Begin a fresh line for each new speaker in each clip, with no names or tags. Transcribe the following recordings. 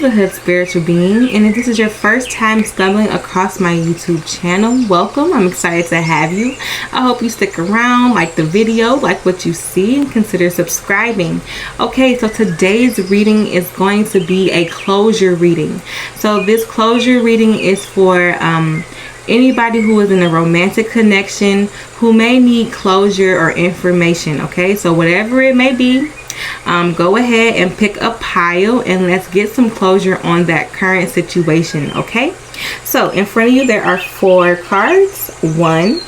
the Hood Spiritual Being, and if this is your first time stumbling across my YouTube channel, welcome. I'm excited to have you. I hope you stick around, like the video, like what you see, and consider subscribing. Okay, so today's reading is going to be a closure reading. So this closure reading is for anybody who is in a romantic connection who may need closure or information. Okay, so whatever it may be, go ahead and pick a pile and let's get some closure on that current situation. Okay, so in front of you there are 4 cards, 1,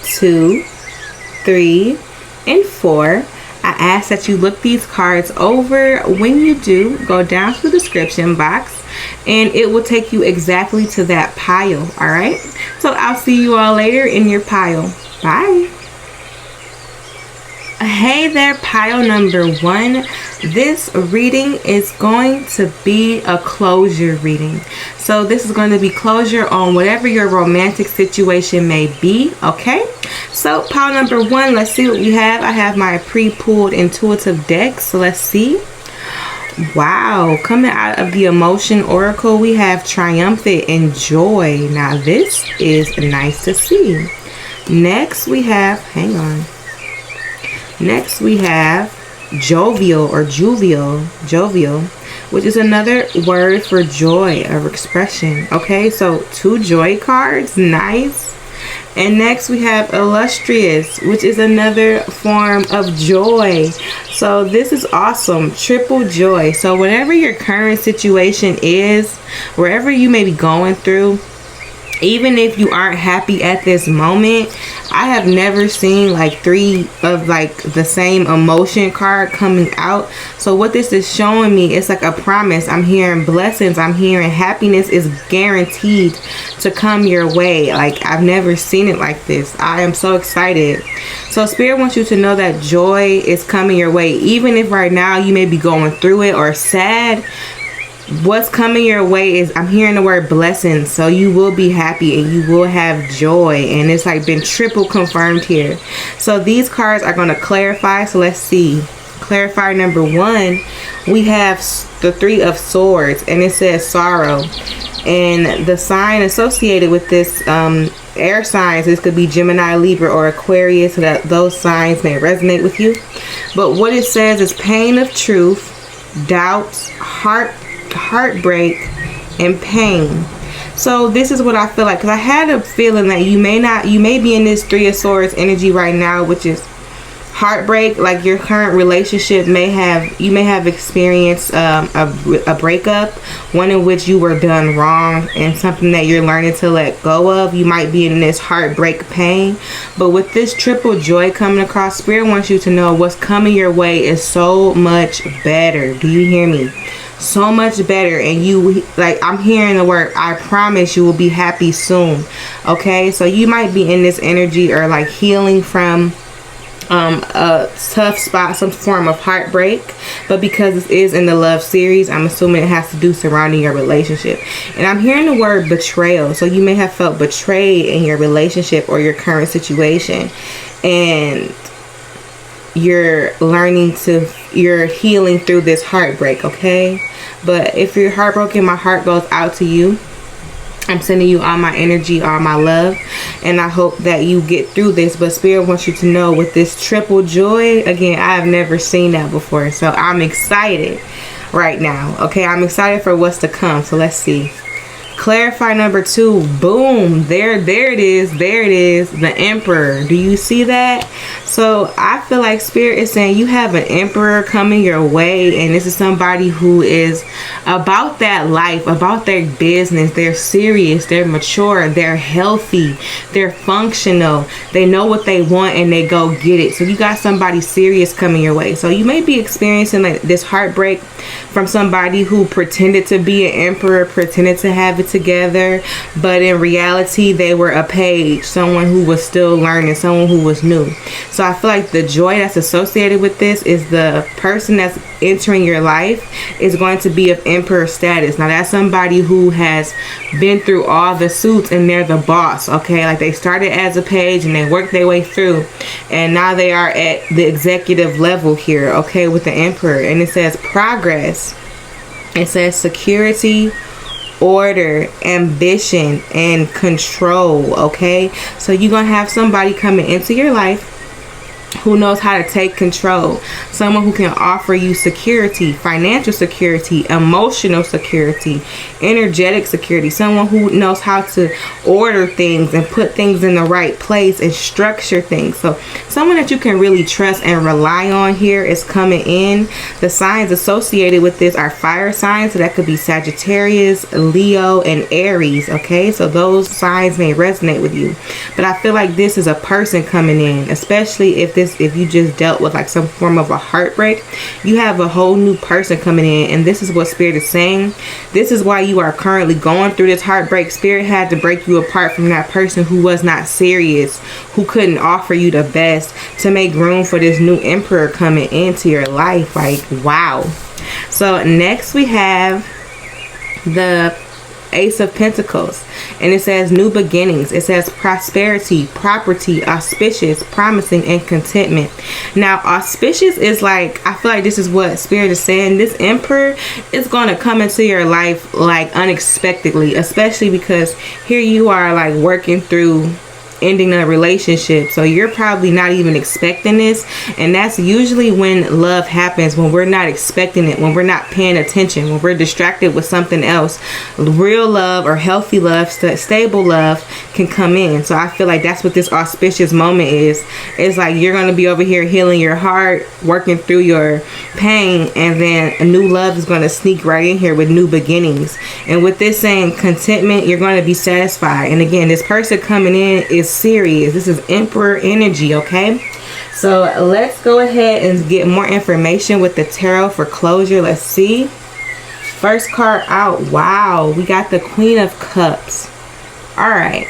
2, 3, and 4. I ask that you look these cards over. When you do, go down to the description box and it will take you exactly to that pile. All right, so I'll see you all later in your pile. Bye. Hey there, pile number 1. This reading is going to be a closure reading. So this is going to be closure on whatever your romantic situation may be. Okay, so pile number 1, let's see what we have. I have my pre-pulled intuitive deck, so let's see. Wow, coming out of the emotion oracle, we have triumphant and joy. Now this is nice to see. Next we have, next we have jovial or jovial, which is another word for joy or expression. Okay, so 2 joy cards, nice. And next we have illustrious, which is another form of joy. So this is awesome, triple joy. So whatever your current situation is, wherever you may be going through, even if you aren't happy at this moment, I have never seen like 3 of like the same emotion card coming out. So what this is showing me, it's like a promise. I'm hearing blessings, I'm hearing happiness is guaranteed to come your way. Like I've never seen it like this. I am so excited. So Spirit wants you to know that joy is coming your way. Even if right now you may be going through it or sad, what's coming your way is, I'm hearing the word blessings. So you will be happy and you will have joy, and it's like been triple confirmed here. So these cards are going to clarify. So let's see. Clarifier number 1, we have the 3 of swords and it says sorrow, and the sign associated with this air signs, this could be Gemini, Libra, or Aquarius, so that those signs may resonate with you. But what it says is pain of truth, doubts, heartbreak, and pain. So this is what I feel like, because I had a feeling that you may be in this 3 of swords energy right now, which is heartbreak. Like your current relationship you may have experienced a breakup, one in which you were done wrong, and something that you're learning to let go of. You might be in this heartbreak pain, but with this triple joy coming across, Spirit wants you to know what's coming your way is so much better. Do you hear me? So much better. And you, like, I'm hearing the word, I promise you will be happy soon. Okay, so you might be in this energy or like healing from a tough spot, some form of heartbreak, but because this is in the love series, I'm assuming it has to do surrounding your relationship. And I'm hearing the word betrayal. So you may have felt betrayed in your relationship or your current situation, and you're healing through this heartbreak. Okay, but if you're heartbroken, my heart goes out to you. I'm sending you all my energy, all my love, and I hope that you get through this. But Spirit wants you to know, with this triple joy, again, I've never seen that before, so I'm excited right now. Okay, I'm excited for what's to come. So let's see. Clarify number 2, boom, there it is, the Emperor. Do you see that? So I feel like Spirit is saying you have an Emperor coming your way, and this is somebody who is about that life, about their business. They're serious, they're mature, they're healthy, they're functional, they know what they want and they go get it. So you got somebody serious coming your way. So you may be experiencing like this heartbreak from somebody who pretended to be an emperor, pretended to have it together, but in reality they were a page, someone who was still learning, someone who was new. So I feel like the joy that's associated with this is the person that's entering your life is going to be of emperor status. Now that's somebody who has been through all the suits and they're the boss. Okay, like they started as a page and they worked their way through, and now they are at the executive level here, okay, with the emperor. And it says progress. It says security, order, ambition, and control. Okay, so you're gonna have somebody coming into your life who knows how to take control, someone who can offer you security, financial security, emotional security, energetic security, someone who knows how to order things and put things in the right place and structure things. So someone that you can really trust and rely on here is coming in. The signs associated with this are fire signs, so that could be Sagittarius, Leo, and Aries. Okay, so those signs may resonate with you, but I feel like this is a person coming in, especially if you just dealt with like some form of a heartbreak. You have a whole new person coming in, and this is what Spirit is saying. This is why you are currently going through this heartbreak. Spirit had to break you apart from that person who was not serious, who couldn't offer you the best, to make room for this new emperor coming into your life. Like, wow. So next we have the Ace of Pentacles, and it says new beginnings. It says prosperity, property, auspicious, promising, and contentment. Now auspicious is like, I feel like this is what Spirit is saying. This emperor is going to come into your life like unexpectedly, especially because here you are like working through ending a relationship, so you're probably not even expecting this, and that's usually when love happens, when we're not expecting it, when we're not paying attention, when we're distracted with something else. Real love or healthy love, stable love can come in. So I feel like that's what this auspicious moment is. It's like you're going to be over here healing your heart, working through your pain, and then a new love is going to sneak right in here with new beginnings. And with this saying contentment, you're going to be satisfied. And again, this person coming in is serious. This is Emperor energy. Okay, so let's go ahead and get more information with the tarot for closure. Let's see. First card out. Wow, we got the Queen of Cups. All right,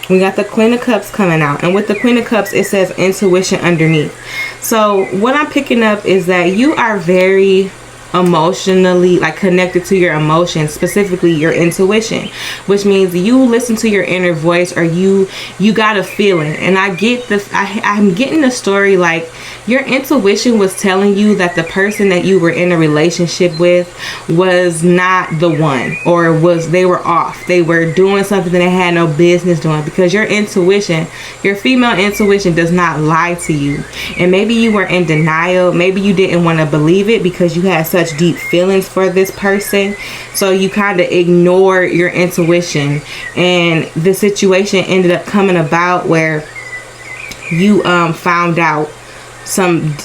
we got the Queen of Cups coming out, and with the Queen of Cups it says intuition underneath. So what I'm picking up is that you are very emotionally like connected to your emotions, specifically your intuition, which means you listen to your inner voice, or you got a feeling. And I get this, I'm getting the story like your intuition was telling you that the person that you were in a relationship with was not the one, or they were off, they were doing something that they had no business doing, because your intuition, your female intuition, does not lie to you. And maybe you were in denial, maybe you didn't want to believe it because you had such deep feelings for this person, so you kind of ignore your intuition, and the situation ended up coming about where you found out some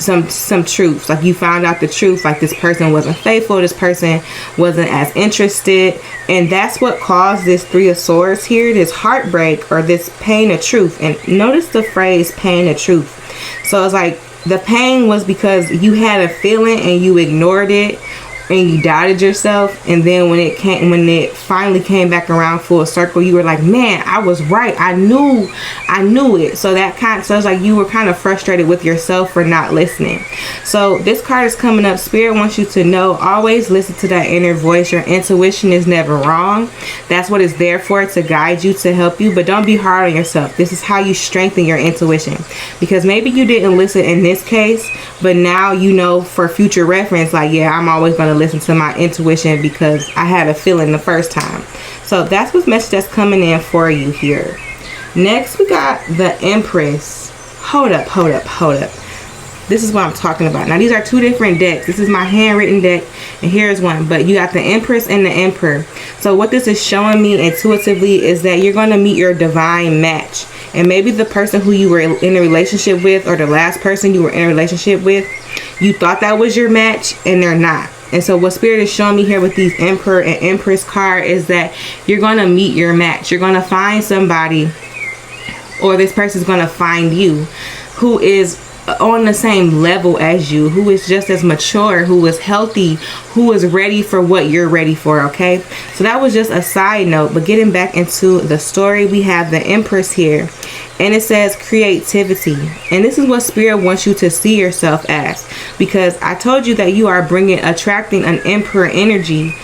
truths. Like you found out the truth, like this person wasn't faithful, this person wasn't as interested, and that's what caused this Three of Swords here, this heartbreak or this pain of truth. And notice the phrase pain of truth. So it's like the pain was because you had a feeling and you ignored it and you doubted yourself, and then when it finally came back around full circle, you were like, man, I was right, I knew it. So it's like you were kind of frustrated with yourself for not listening. So this card is coming up. Spirit wants you to know, always listen to that inner voice. Your intuition is never wrong. That's what it's there for, to guide you, to help you. But don't be hard on yourself. This is how you strengthen your intuition, because maybe you didn't listen in this case, but now you know for future reference, like, yeah, I'm always going to listen to my intuition because I had a feeling the first time. So that's what message that's coming in for you here. Next we got the Empress. Hold up. This is what I'm talking about. Now these are two different decks. This is my handwritten deck, and here's one. But you got the Empress and the Emperor. So what this is showing me intuitively is that you're going to meet your divine match. And maybe the person who you were in a relationship with, or the last person you were in a relationship with, you thought that was your match and they're not. And so what Spirit is showing me here with these Emperor and Empress card is that you're going to meet your match. You're going to find somebody, or this person is going to find you, who is on the same level as you, who is just as mature, who is healthy, who is ready for what you're ready for. Okay, so that was just a side note. But getting back into the story, we have the Empress here, and it says creativity. And this is what Spirit wants you to see yourself as, because I told you that you are attracting an Emperor energy.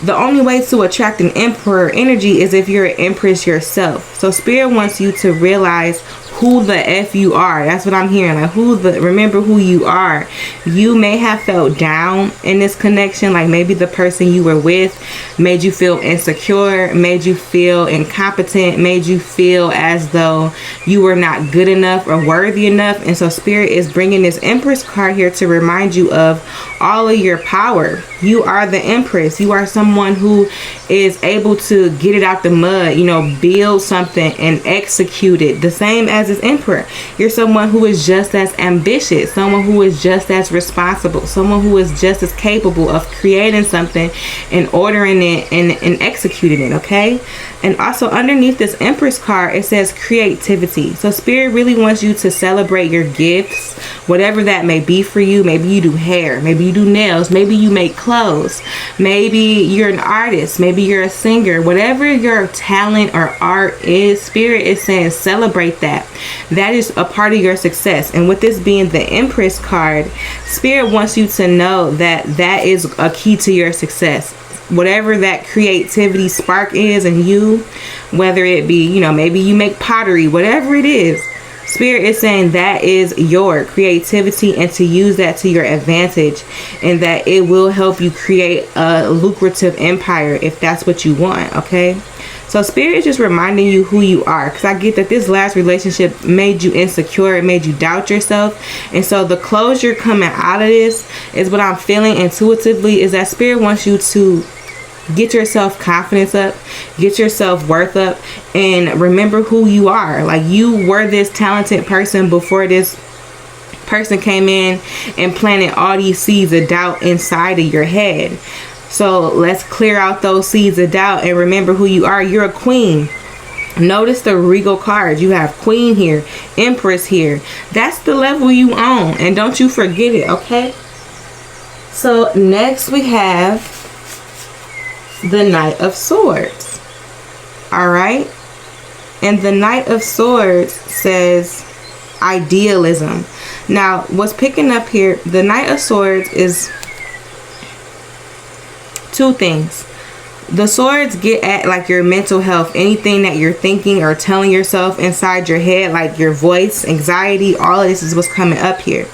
The only way to attract an Emperor energy is if you're an Empress yourself. So Spirit wants you to realize who the F you are. That's what I'm hearing. Like, remember who you are. You may have felt down in this connection. Like, maybe the person you were with made you feel insecure, made you feel incompetent, made you feel as though you were not good enough or worthy enough. And so Spirit is bringing this Empress card here to remind you of all of your power. You are the Empress. You are someone who is able to get it out the mud, you know, build something and execute it. The same as this Emperor. You're someone who is just as ambitious, someone who is just as responsible, someone who is just as capable of creating something and ordering it and executing it, okay? And also underneath this Empress card, it says creativity. So Spirit really wants you to celebrate your gifts, whatever that may be for you. Maybe you do hair, maybe you do nails, maybe you make clothes, maybe you're an artist, maybe you're a singer. Whatever your talent or art is, Spirit is saying celebrate that. That is a part of your success. And with this being the Empress card, Spirit wants you to know that that is a key to your success. Whatever that creativity spark is in you, whether it be, you know, maybe you make pottery, whatever it is, Spirit is saying that is your creativity, and to use that to your advantage, and that it will help you create a lucrative empire if that's what you want, okay? So Spirit is just reminding you who you are, because I get that this last relationship made you insecure, it made you doubt yourself. And so the closure coming out of this is what I'm feeling intuitively, is that Spirit wants you to get your self-confidence up, get your self-worth up, and remember who you are. Like, you were this talented person before this person came in and planted all these seeds of doubt inside of your head. So let's clear out those seeds of doubt and remember who you are. You're a queen. Notice the regal cards. You have queen here, Empress here. That's the level you own, and don't you forget it, okay? So next we have the Knight of Swords. All right, and the Knight of Swords says idealism. Now, what's picking up here, the Knight of Swords is two things. The swords get at like your mental health, anything that you're thinking or telling yourself inside your head, like your voice, anxiety, all of this is what's coming up here.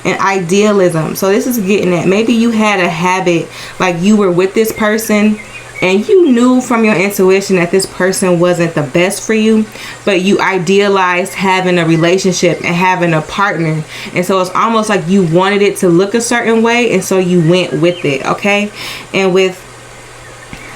And idealism. So this is getting at, maybe you had a habit, like you were with this person and you knew from your intuition that this person wasn't the best for you, but you idealized having a relationship and having a partner. And so it's almost like you wanted it to look a certain way, and so you went with it, okay? And with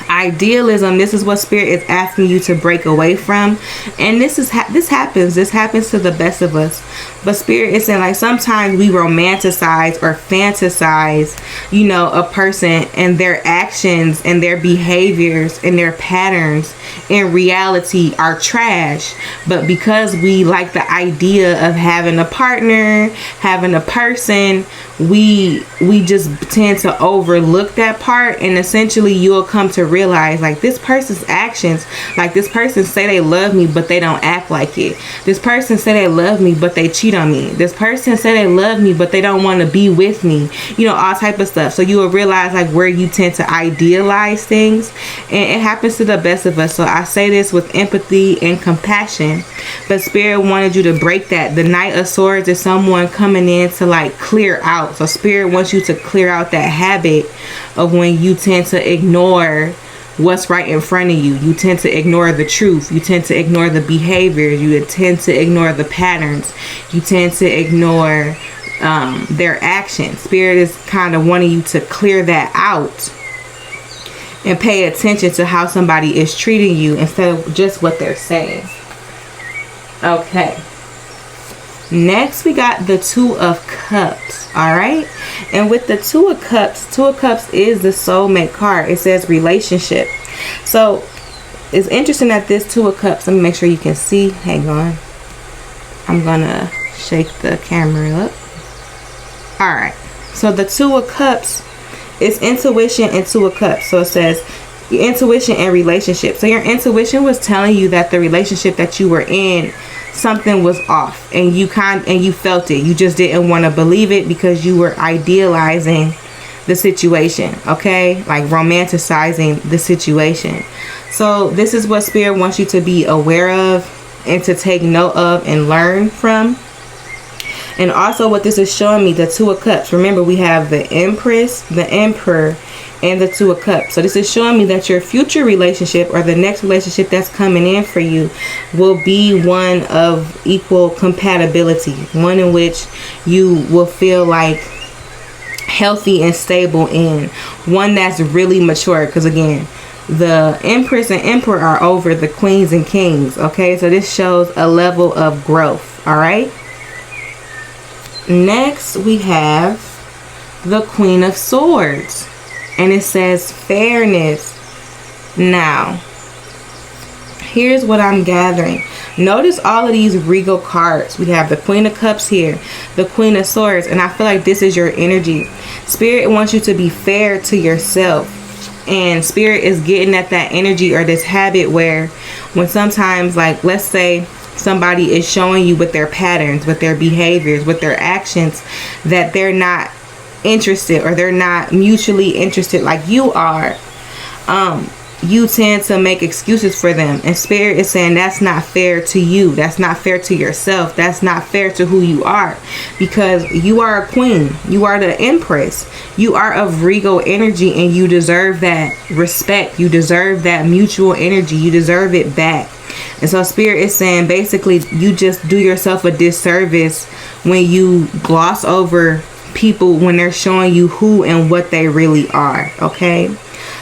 idealism, this is what Spirit is asking you to break away from. And this happens to the best of us. But Spirit is saying, like, sometimes we romanticize or fantasize, you know, a person and their actions and their behaviors and their patterns in reality are trash. But because we like the idea of having a partner, having a person, we just tend to overlook that part. And essentially you'll come to realize, like, this person's actions, like this person say they love me but they don't act like it. This person say they love me but they cheat on me. This person say they love me but they don't want to be with me, you know, all type of stuff. So you will realize like where you tend to idealize things, and it happens to the best of us. So I say this with empathy and compassion, but Spirit wanted you to break that. The Knight of Swords is someone coming in to like clear out. So Spirit wants you to clear out that habit of when you tend to ignore what's right in front of you. You tend to ignore the truth. You tend to ignore the behaviors. You tend to ignore the patterns. You tend to ignore their actions. Spirit is kind of wanting you to clear that out and pay attention to how somebody is treating you instead of just what they're saying. Okay. Next, we got the Two of Cups. All right. And with the Two of Cups is the soulmate card. It says relationship. So it's interesting that this Two of Cups, let me make sure you can see. Hang on. I'm going to shake the camera up. All right. So the Two of Cups is intuition and Two of Cups. So it says your intuition and relationship. So your intuition was telling you that the relationship that you were in, something was off, and you felt it. You just didn't want to believe it because you were idealizing the situation, okay? Like romanticizing the situation. So this is what Spirit wants you to be aware of. and to take note of and learn from. And also what this is showing me, the Two of Cups. Remember, we have the Empress, the Emperor, and the Two of Cups. So this is showing me that your future relationship, or the next relationship that's coming in for you, will be one of equal compatibility. One in which you will feel like healthy and stable in. One that's really mature. Because again, the Empress and Emperor are over the Queens and Kings. Okay, so this shows a level of growth. All right. Next, we have the Queen of Swords. And it says fairness. Now, here's what I'm gathering. Notice all of these regal cards. We have the Queen of Cups here, the Queen of Swords, and I feel like this is your energy. Spirit wants you to be fair to yourself. And Spirit is getting at that energy, or this habit where when sometimes, like, let's say somebody is showing you with their patterns, with their behaviors, with their actions, that they're not interested, or they're not mutually interested like you are, you tend to make excuses for them. And Spirit is saying that's not fair to you. That's not fair to yourself. That's not fair to who you are, because you are a queen. You are the Empress. You are of regal energy, and you deserve that respect. You deserve that mutual energy. You deserve it back. And so Spirit is saying basically you just do yourself a disservice when you gloss over people when they're showing you who and what they really are. Okay,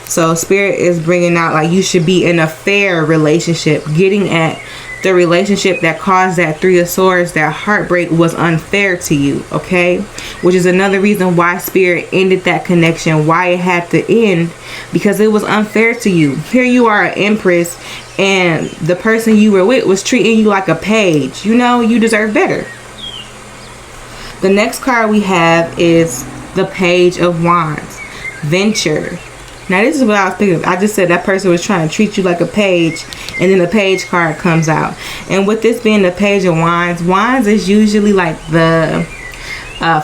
so Spirit is bringing out like you should be in a fair relationship, getting at the relationship that caused that Three of Swords, that heartbreak, was unfair to you. Okay, which is another reason why Spirit ended that connection, why it had to end, because it was unfair to you. Here you are, an Empress, and the person you were with was treating you like a page. You know, you deserve better. The next card we have is the Page of Wands, Venture. Now this is what I was thinking. I just said that person was trying to treat you like a page, and then the Page card comes out. And with this being the Page of Wands, Wands is usually like the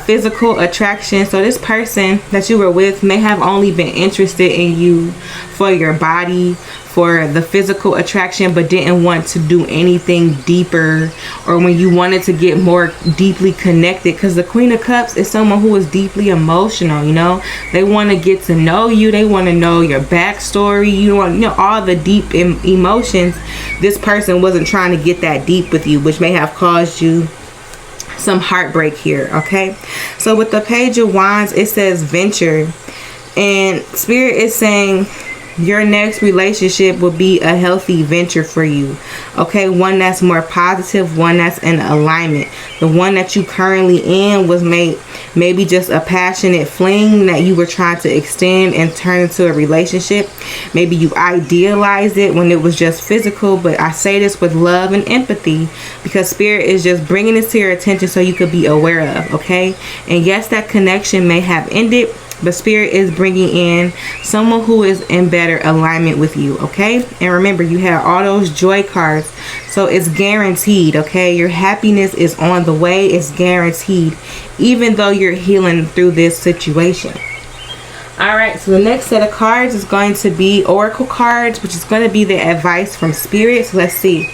physical attraction. So this person that you were with may have only been interested in you for your body, for the physical attraction, but didn't want to do anything deeper, or when you wanted to get more deeply connected. Because the Queen of Cups is someone who is deeply emotional. You know, they want to get to know you. They want to know your backstory. You want, you know, all the deep emotions. This person wasn't trying to get that deep with you, which may have caused you some heartbreak here. Okay, so with the Page of Wands, it says venture, and Spirit is saying your next relationship will be a healthy venture for you. Okay, one that's more positive, one that's in alignment. The one that you currently in was maybe just a passionate fling that you were trying to extend and turn into a relationship. Maybe you idealized it when it was just physical, but I say this with love and empathy, because Spirit is just bringing this to your attention so you could be aware of. Okay, and yes, that connection may have ended, but Spirit is bringing in someone who is in better alignment with you. Okay, and remember, you have all those joy cards, so it's guaranteed. Okay, your happiness is on the way. It's guaranteed, even though you're healing through this situation. All right, so the next set of cards is going to be Oracle cards, which is going to be the advice from Spirit. So let's see.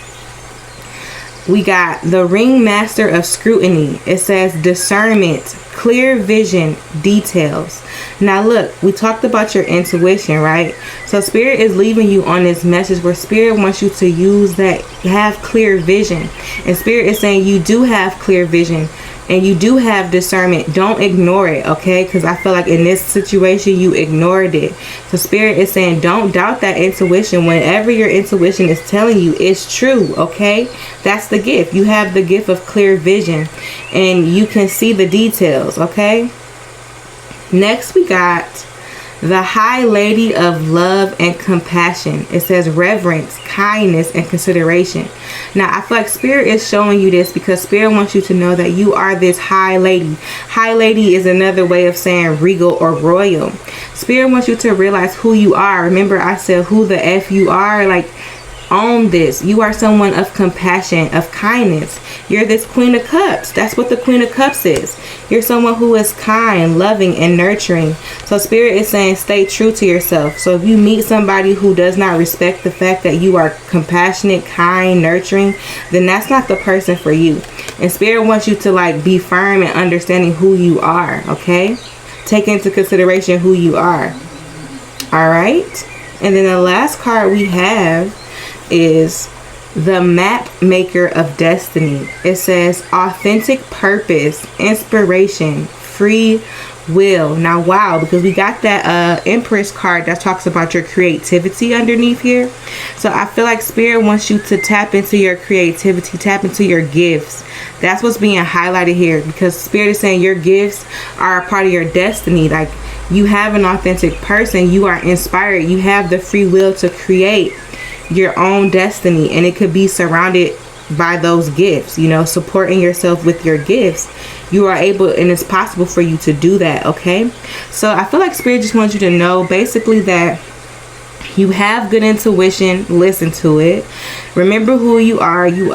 We got the Ringmaster of Scrutiny. It says discernment, clear vision, details. Now look, we talked about your intuition, right? So Spirit is leaving you on this message where Spirit wants you to use that, have clear vision. And Spirit is saying you do have clear vision and you do have discernment. Don't ignore it, okay? Because I feel like in this situation you ignored it. So Spirit is saying don't doubt that intuition. Whenever your intuition is telling you it's true, okay? That's the gift. You have the gift of clear vision and you can see the details, okay? Next we got the High Lady of Love and Compassion. It says reverence, kindness, and consideration. Now, I feel like Spirit is showing you this because Spirit wants you to know that you are this High Lady. High Lady is another way of saying regal or royal. Spirit wants you to realize who you are. Remember, I said who the F you are. Like, own this. You are someone of compassion, of kindness. You're this Queen of Cups. That's what the Queen of Cups is. You're someone who is kind, loving, and nurturing. So Spirit is saying stay true to yourself. So if you meet somebody who does not respect the fact that you are compassionate, kind, nurturing, then that's not the person for you. And Spirit wants you to like be firm in understanding who you are, okay? Take into consideration who you are. All right? And then the last card we have is the Map Maker of Destiny. It says authentic purpose, inspiration, free will. Now, wow, because we got that Empress card that talks about your creativity underneath here. So I feel like Spirit wants you to tap into your creativity, tap into your gifts. That's what's being highlighted here, because Spirit is saying your gifts are a part of your destiny. Like, you have an authentic person, you are inspired, you have the free will to create your own destiny, and it could be surrounded by those gifts, you know, supporting yourself with your gifts. You are able, and it's possible for you to do that, okay? So I feel like Spirit just wants you to know basically that you have good intuition. Listen to it. Remember who you are. You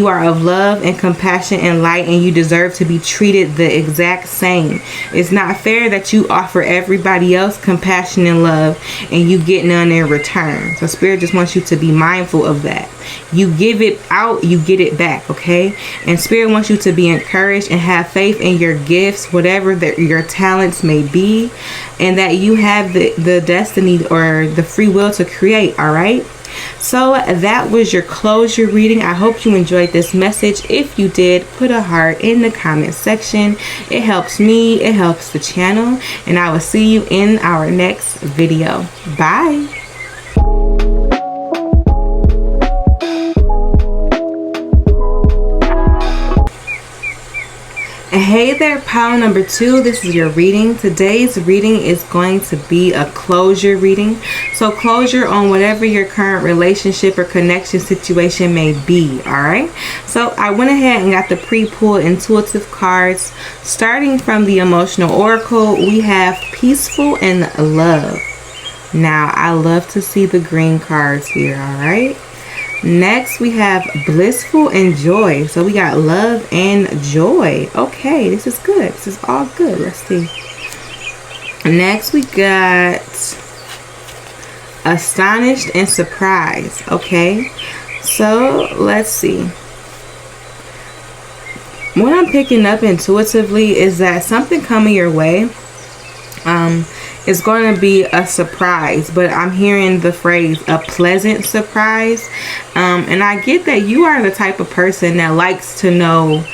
are of love and compassion and light, and you deserve to be treated the exact same. It's not fair that you offer everybody else compassion and love and you get none in return. So Spirit just wants you to be mindful of that. You give it out, you get it back, okay? And Spirit wants you to be encouraged and have faith in your gifts, whatever your talents may be, and that you have the destiny or the free will to create, all right? So that was your closure reading. I hope you enjoyed this message. If you did, put a heart in the comment section. It helps me, it helps the channel, and I will see you in our next video. Bye. Hey there, pile number 2. This is your reading. Today's reading is going to be a closure reading. So closure on whatever your current relationship or connection situation may be, all right? So I went ahead and got the pre-pulled intuitive cards. Starting from the emotional oracle, we have peaceful and love. Now, I love to see the green cards here, all right? Next, we have blissful and joy. So we got love and joy. Okay, this is good. This is all good. Let's see. Next, we got astonished and surprised. Okay, so let's see. What I'm picking up intuitively is that something coming your way is going to be a surprise, but I'm hearing the phrase a pleasant surprise, and I get that you are the type of person that likes to know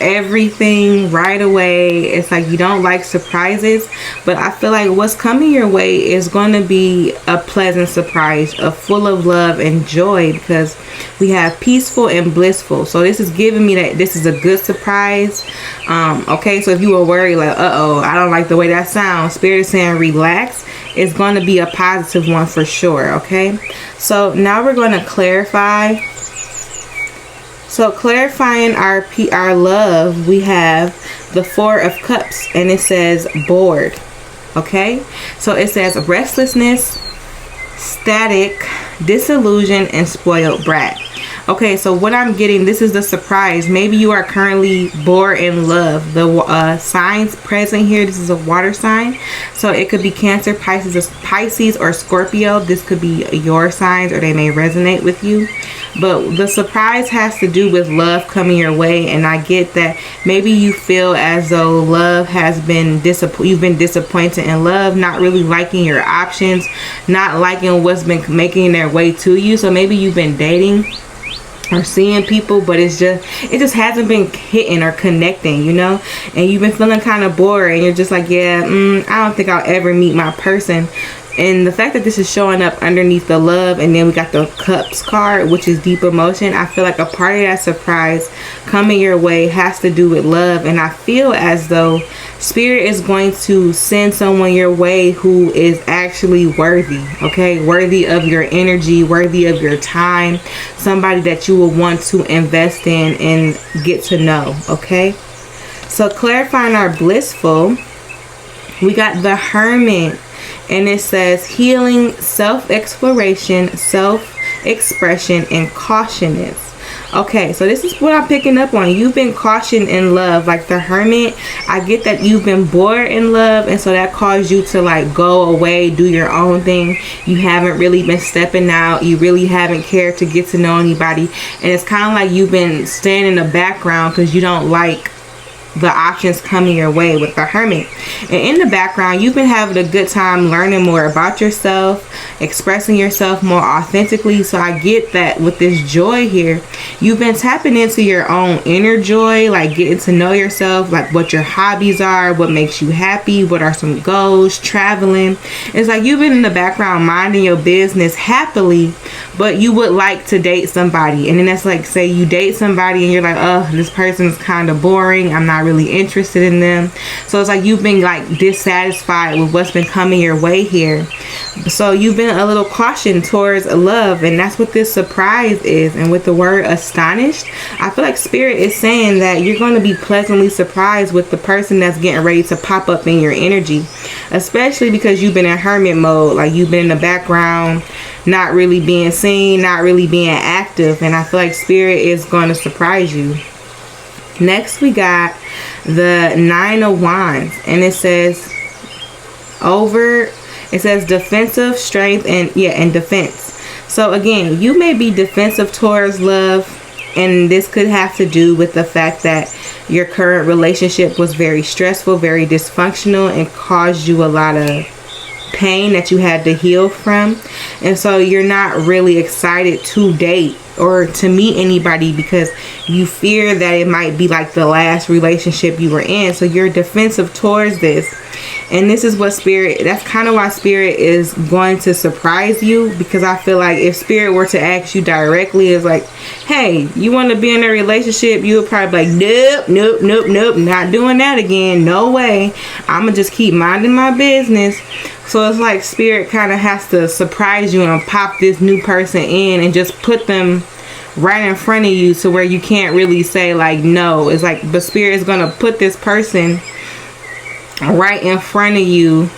everything right away. It's like you don't like surprises, but I feel like what's coming your way is going to be a pleasant surprise, full of love and joy, because we have peaceful and blissful. So this is giving me that this is a good surprise. Okay, so if you were worried like, uh-oh, I don't like the way that sounds, Spirit is saying relax. It's going to be a positive one for sure. Okay, so now we're going to clarify. So clarifying our love, we have the 4 of Cups, and it says bored. Okay, so it says restlessness, static, disillusion, and spoiled brat. Okay, so what I'm getting, this is the surprise. Maybe you are currently bored in love. The signs present here, this is a water sign. So it could be Cancer, Pisces, or Scorpio. This could be your signs, or they may resonate with you. But the surprise has to do with love coming your way. And I get that maybe you feel as though love has been you've been disappointed in love, not really liking your options, not liking what's been making their way to you. So maybe you've been dating or seeing people, but it just hasn't been hitting or connecting, you know, and you've been feeling kind of bored, and you're just like, yeah, I don't think I'll ever meet my person. And the fact that this is showing up underneath the love, and then we got the Cups card, which is deep emotion, I feel like a part of that surprise coming your way has to do with love. And I feel as though Spirit is going to send someone your way who is actually worthy, okay? Worthy of your energy, worthy of your time, somebody that you will want to invest in and get to know, okay? So clarifying our blissful, we got the Hermit. And it says healing, self-exploration, expression, and cautiousness. Okay, so this is what I'm picking up on. You've been cautioned in love, like the Hermit. I get that you've been bored in love, and so that caused you to like go away, do your own thing. You haven't really been stepping out. You really haven't cared to get to know anybody, and it's kind of like you've been staying in the background because you don't like the options coming your way with the Hermit. And in the background, you've been having a good time learning more about yourself, expressing yourself more authentically. So I get that with this joy here, you've been tapping into your own inner joy, like getting to know yourself, like what your hobbies are, what makes you happy, what are some goals, traveling. It's like you've been in the background minding your business happily, but you would like to date somebody. And then that's like, say you date somebody and you're like, oh, this person's kind of boring, I'm not really interested in them. So it's like you've been like dissatisfied with what's been coming your way here. So you've been a little caution towards love, and that's what this surprise is. And with the word astonished, I feel like Spirit is saying that you're going to be pleasantly surprised with the person that's getting ready to pop up in your energy, especially because you've been in Hermit mode. Like you've been in the background, not really being seen, not really being active, and I feel like Spirit is going to surprise you. Next we got the 9 of Wands, and it says defensive, strength, and defense. So again, you may be defensive towards love, and this could have to do with the fact that your current relationship was very stressful, very dysfunctional, and caused you a lot of pain that you had to heal from. And so you're not really excited to date or to meet anybody because you fear that it might be like the last relationship you were in. So you're defensive towards this. And this is what Spirit, that's kind of why Spirit is going to surprise you, because I feel like if Spirit were to ask you directly, is like, hey, you want to be in a relationship? You would probably be like, nope, not doing that again. No way. I'm going to just keep minding my business. So it's like Spirit kind of has to surprise you and pop this new person in and just put them right in front of you to where you can't really say like no. It's like, but Spirit is going to put this person right in front of you.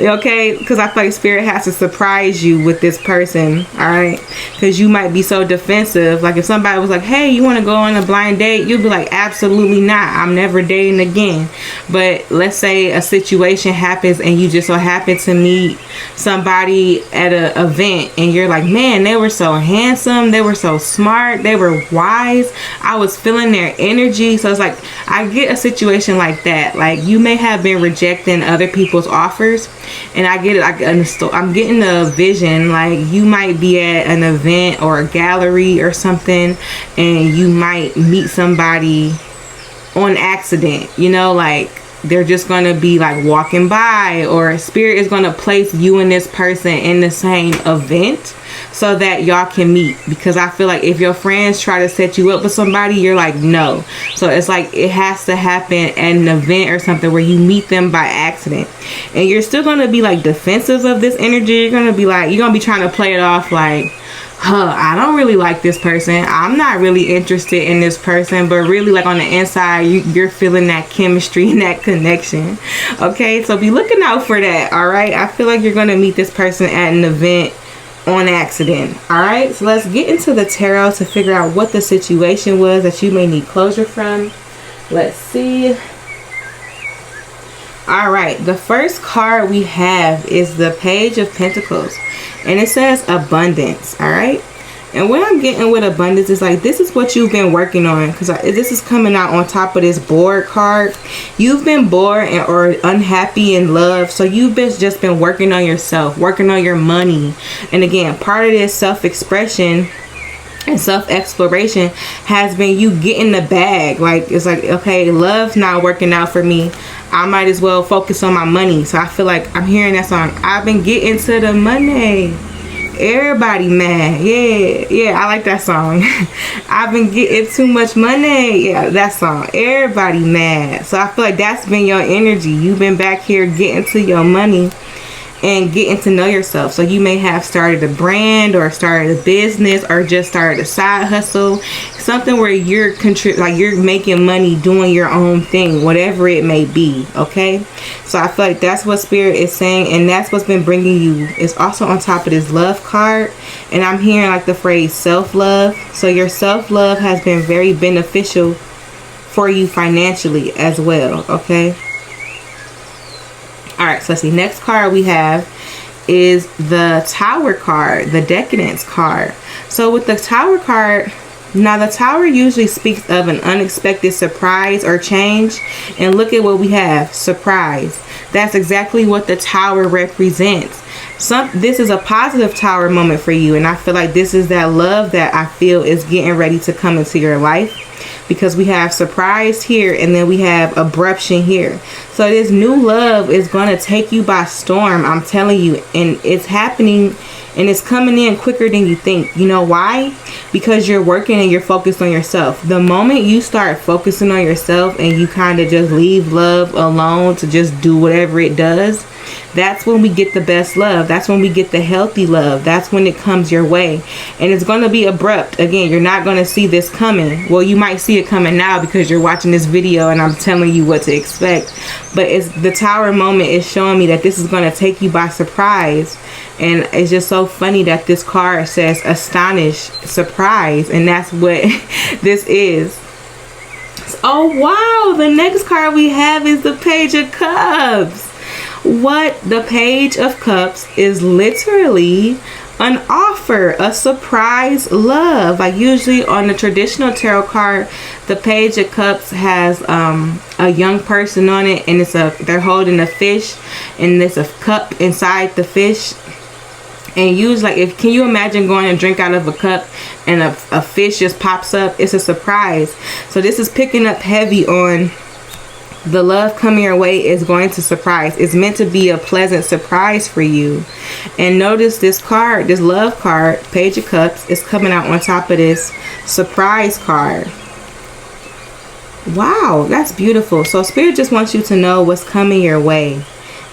Okay, because I feel like Spirit has to surprise you with this person. All right, because you might be so defensive. Like if somebody was like, hey, you want to go on a blind date, you'd be like, absolutely not, I'm never dating again. But let's say a situation happens and you just so happen to meet somebody at an event and you're like, man, they were so handsome, they were so smart, they were wise, I was feeling their energy. So it's like I get a situation like that. Like you may have been rejecting other people's offers, and I get it. I'm getting a vision like you might be at an event or a gallery or something, and you might meet somebody on accident, you know, like they're just going to be like walking by, or Spirit is going to place you and this person in the same event so that y'all can meet. Because I feel like if your friends try to set you up with somebody, you're like, no. So it's like it has to happen at an event or something where you meet them by accident. And you're still going to be like defensive of this energy. You're going to be like, you're going to be trying to play it off like, I don't really like this person, I'm not really interested in this person, but really like on the inside you're feeling that chemistry and that connection. Okay, so be looking out for that. All right, I feel like you're gonna meet this person at an event on accident. All right, so let's get into the tarot to figure out what the situation was that you may need closure from. Let's see. All right, the first card we have is the Page of Pentacles, and it says abundance. All right, and what I'm getting with abundance is like this is what you've been working on, because this is coming out on top of this bored card. You've been bored or unhappy in love, so you've just been working on yourself, working on your money. And again, part of this self-expression and self-exploration has been you getting the bag. Like it's like, okay, love's not working out for me, I might as well focus on my money. So I feel like I'm hearing that song, I've been getting to the money, everybody mad. Yeah, I like that song. I've been getting too much money. Yeah, that song, everybody mad. So I feel like that's been your energy. You've been back here getting to your money. and getting to know yourself. So you may have started a brand or started a business or just started a side hustle, something where you're you're making money doing your own thing, whatever it may be. Okay, so I feel like that's what Spirit is saying, and that's what's been bringing you. It's also on top of this love card, and I'm hearing like the phrase self-love. So your self-love has been very beneficial for you financially as well. Okay. All right, so let's see. Next card we have is the Tower card, the Decadence card. So with the Tower card, now the Tower usually speaks of an unexpected surprise or change. And look at what we have, surprise. That's exactly what the Tower represents. This is a positive Tower moment for you. And I feel like this is that love that I feel is getting ready to come into your life. Because we have surprise here and then we have abruption here. So this new love is going to take you by storm, I'm telling you. And it's happening and it's coming in quicker than you think. You know why? Because you're working and you're focused on yourself. The moment you start focusing on yourself and you kind of just leave love alone to just do whatever it does, that's when we get the best love. That's when we get the healthy love. That's when it comes your way. And it's going to be abrupt. Again, you're not going to see this coming. Well, you might see it coming now because you're watching this video and I'm telling you what to expect. But it's the Tower moment is showing me that this is going to take you by surprise. And it's just so funny that this card says astonish, surprise. And that's what this is. Oh, wow. The next card we have is the Page of Cups. What? The Page of Cups is literally an offer, a surprise love. Like usually on the traditional tarot card, the Page of Cups has a young person on it, and they're holding a fish, and there's a cup inside the fish. And usually, can you imagine going and drink out of a cup and a fish just pops up? It's a surprise. So this is picking up heavy on the love coming your way is going to surprise. It's meant to be a pleasant surprise for you. And notice this card, this love card, Page of Cups, is coming out on top of this surprise card. Wow, that's beautiful. So Spirit just wants you to know what's coming your way.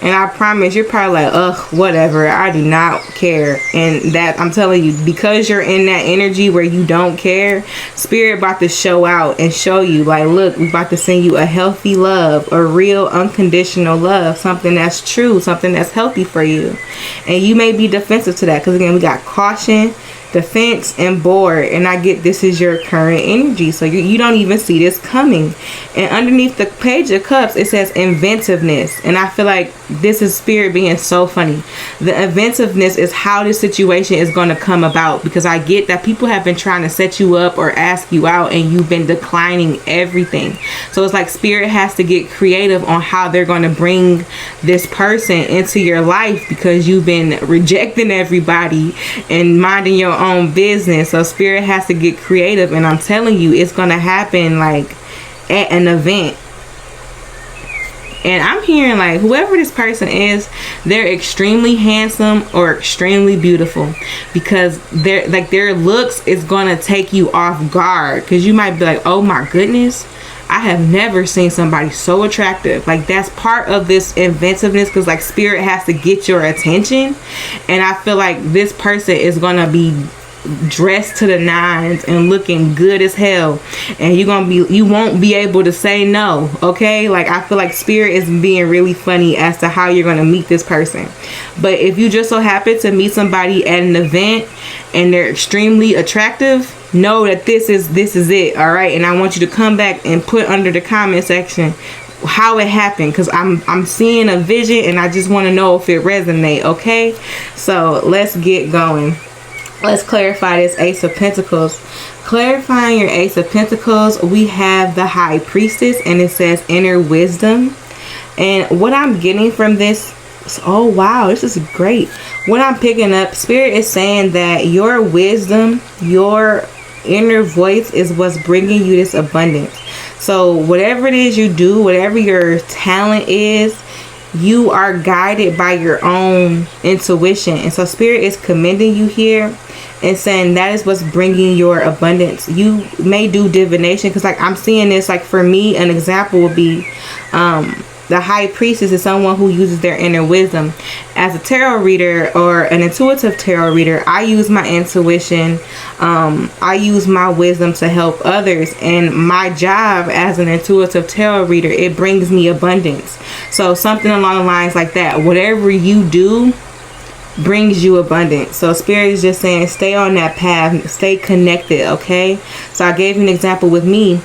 And I promise you're probably like, ugh, whatever. I do not care. And that, I'm telling you, because you're in that energy where you don't care, Spirit about to show out and show you, like, look, we about to send you a healthy love, a real unconditional love, something that's true, something that's healthy for you. And you may be defensive to that because, again, we got caution, defense, and bored. And I get this is your current energy, so you don't even see this coming. And underneath the Page of Cups it says inventiveness, and I feel like this is Spirit being so funny. The inventiveness is how this situation is going to come about, because I get that people have been trying to set you up or ask you out and you've been declining everything. So it's like Spirit has to get creative on how they're going to bring this person into your life, because you've been rejecting everybody and minding your own business. So Spirit has to get creative, and I'm telling you, it's gonna happen like at an event. And I'm hearing like whoever this person is, they're extremely handsome or extremely beautiful, because their looks is gonna take you off guard, because you might be like, oh my goodness, I have never seen somebody so attractive. Like, that's part of this inventiveness, because like Spirit has to get your attention. And I feel like this person is gonna be dressed to the nines and looking good as hell, and you won't be able to say no. Okay, like I feel like Spirit is being really funny as to how you're gonna meet this person. But if you just so happen to meet somebody at an event and they're extremely attractive, know that this is it. All right, and I want you to come back and put under the comment section how it happened, because I'm seeing a vision and I just want to know if it resonates. Okay, so let's get going. Let's clarify this Ace of Pentacles. Clarifying your Ace of Pentacles, we have the High Priestess, and it says inner wisdom. And what I'm getting from this, oh wow, this is great. What I'm picking up, Spirit is saying that your wisdom, your inner voice is what's bringing you this abundance. So whatever it is you do, whatever your talent is, you are guided by your own intuition. And so Spirit is commending you here and saying that is what's bringing your abundance. You may do divination, because like I'm seeing this, like for me, an example would be the high priestess is someone who uses their inner wisdom. As a tarot reader or an intuitive tarot reader, I use my intuition. I use my wisdom to help others. And my job as an intuitive tarot reader, it brings me abundance. So something along the lines like that. Whatever you do brings you abundance. So Spirit is just saying, stay on that path, stay connected, okay? So I gave you an example with me,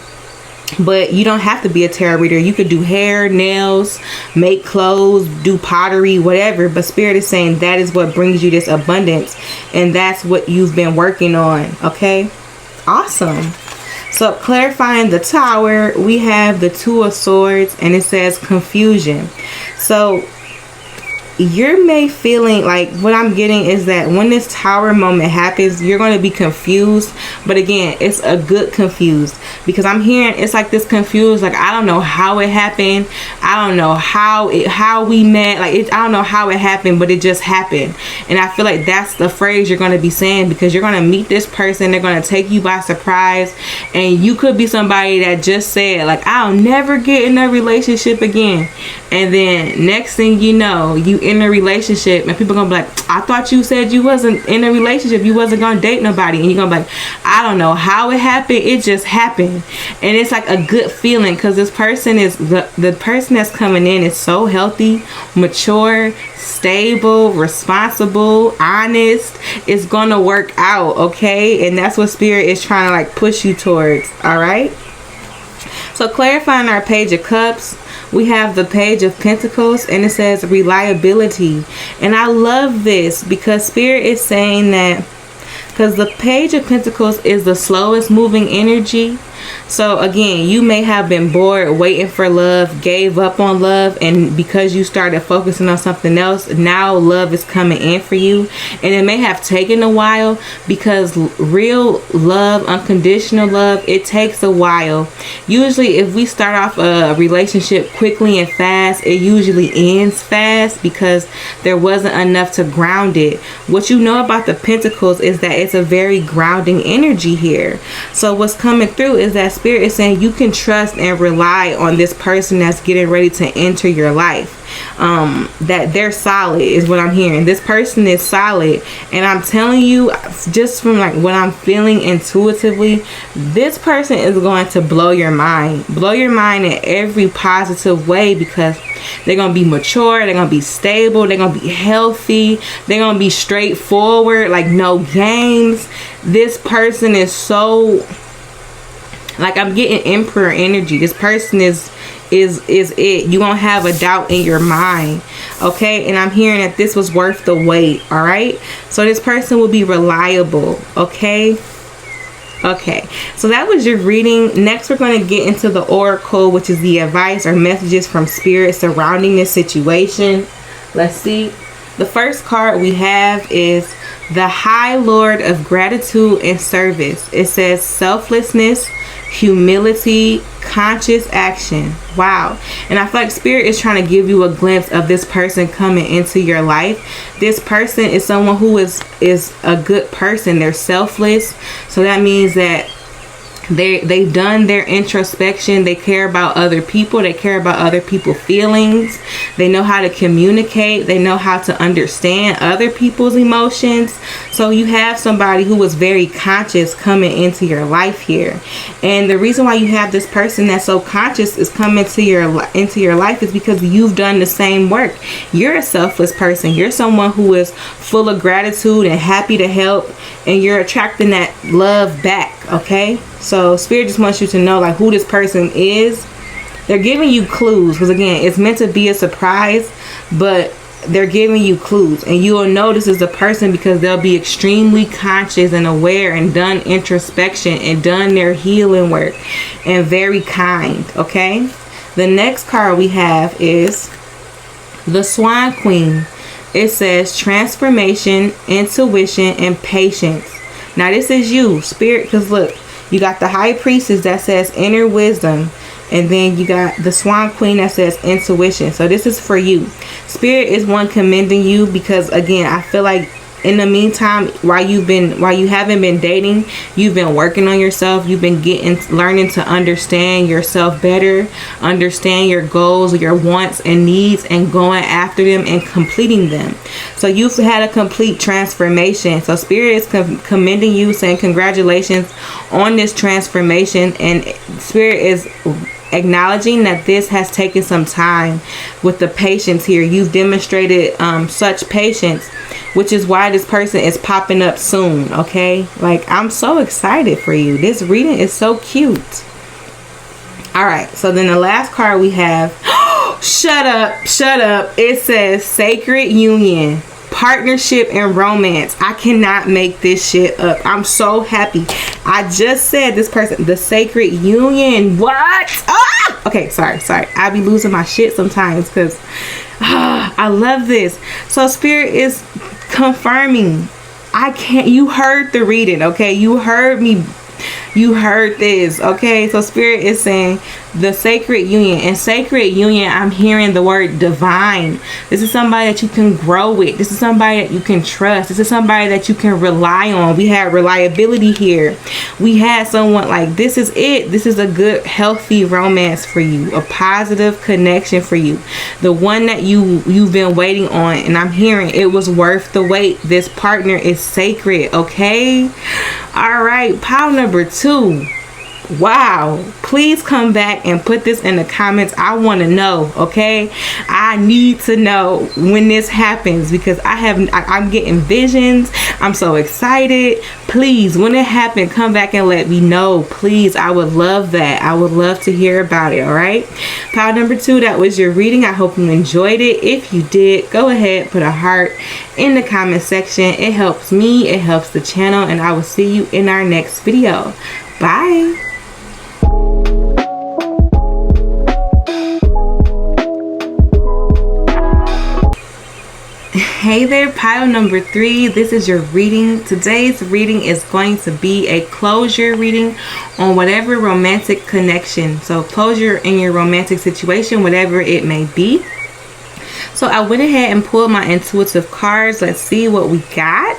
but you don't have to be a tarot reader. You could do hair, nails, make clothes, do pottery, whatever. But Spirit is saying that is what brings you this abundance, and that's what you've been working on, okay? Awesome. So clarifying the Tower, we have the Two of Swords, and it says confusion. So you're may feeling like, what I'm getting is that when this Tower moment happens, you're going to be confused. But again, it's a good confused, because I'm hearing it's like this confused, like I don't know how it happened, I don't know how we met, like I don't know how it happened, but it just happened. And I feel like that's the phrase you're going to be saying, because you're going to meet this person, they're going to take you by surprise, and you could be somebody that just said like, I'll never get in a relationship again, and then next thing you know, you in a relationship, and people gonna be like, I thought you said you wasn't in a relationship, you wasn't gonna date nobody, and you're gonna be like, I don't know how it happened, it just happened. And it's like a good feeling, because this person is the person that's coming in is so healthy, mature, stable, responsible, honest. It's gonna work out, okay? And that's what Spirit is trying to like push you towards. All right, so clarifying our Page of Cups, we have the Page of Pentacles, and it says reliability. And I love this because Spirit is saying that, because the Page of Pentacles is the slowest moving energy. So again, you may have been bored waiting for love, gave up on love, and because you started focusing on something else, now love is coming in for you. And it may have taken a while, because real love, unconditional love, it takes a while. Usually if we start off a relationship quickly and fast, it usually ends fast because there wasn't enough to ground it. What you know about the Pentacles is that it's a very grounding energy here. So what's coming through is that Spirit is saying you can trust and rely on this person that's getting ready to enter your life. That they're solid is what I'm hearing. This person is solid, and I'm telling you, just from like what I'm feeling intuitively, this person is going to blow your mind in every positive way, because they're going to be mature, they're going to be stable, they're going to be healthy, they're going to be straightforward, like no games. This person is so, like, I'm getting Emperor energy. This person is it. You won't have a doubt in your mind, okay? And I'm hearing that this was worth the wait. All right, so this person will be reliable, okay? So that was your reading. Next, we're going to get into the Oracle, which is the advice or messages from Spirit surrounding this situation. Let's see. The first card we have is the High Lord of Gratitude and Service. It says selflessness, humility, conscious action. Wow. And I feel like Spirit is trying to give you a glimpse of this person coming into your life. This person is someone who is a good person. They're selfless. So that means that they've done their introspection. They care about other people. They care about other people's feelings. They know how to communicate. They know how to understand other people's emotions. So you have somebody who is very conscious coming into your life here. And the reason why you have this person that's so conscious is coming into your life is because you've done the same work. You're a selfless person. You're someone who is full of gratitude and happy to help, and you're attracting that love back, okay? So Spirit just wants you to know like who this person is. They're giving you clues, because again, it's meant to be a surprise, but they're giving you clues, and you will know this is a person because they'll be extremely conscious and aware and done introspection and done their healing work, and very kind, okay? The next card we have is the Swan Queen. It says transformation, intuition, and patience. Now this is you, Spirit, because look, you got the High Priestess that says inner wisdom, and then you got the Swan Queen that says intuition. So this is for you. Spirit is one commending you because again, I feel like in the meantime, while you haven't been dating, you've been working on yourself. You've been learning to understand yourself better, understand your goals, your wants and needs, and going after them and completing them. So you've had a complete transformation. So Spirit is commending you, saying congratulations on this transformation, and Spirit is acknowledging that this has taken some time. With the patience here, you've demonstrated such patience, which is why this person is popping up soon. Okay, like, I'm so excited for you. This reading is so cute. All right, so then the last card we have shut up, it says sacred union, partnership, and romance. I cannot make this shit up. I'm so happy. I just said this person, the sacred union. What? Ah! Okay, sorry. I be losing my shit sometimes because I love this. So Spirit is confirming. You heard the reading, okay? You heard me. You heard this, okay? So Spirit is saying the sacred union. And sacred union, I'm hearing the word divine. This is somebody that you can grow with. This is somebody that you can trust. This is somebody that you can rely on. We had reliability here. We had someone like, this is it. This is a good, healthy romance for you. A positive connection for you. The one that you've been waiting on. And I'm hearing it was worth the wait. This partner is sacred, okay? All right, pile number 2. Wow, please come back and put this in the comments. I want to know, okay? I need to know when this happens, because I'm getting visions. I'm so excited. Please, when it happens, come back and let me know, please. I would love that. I would love to hear about it. All right, pile number 2, that was your reading. I hope you enjoyed it. If you did, go ahead, put a heart in the comment section. It helps me, it helps the channel, and I will see you in our next video. Bye. Hey there, pile number 3. This is your reading. Today's reading is going to be a closure reading on whatever romantic connection. So closure in your romantic situation, whatever it may be. So I went ahead and pulled my intuitive cards. Let's see what we got.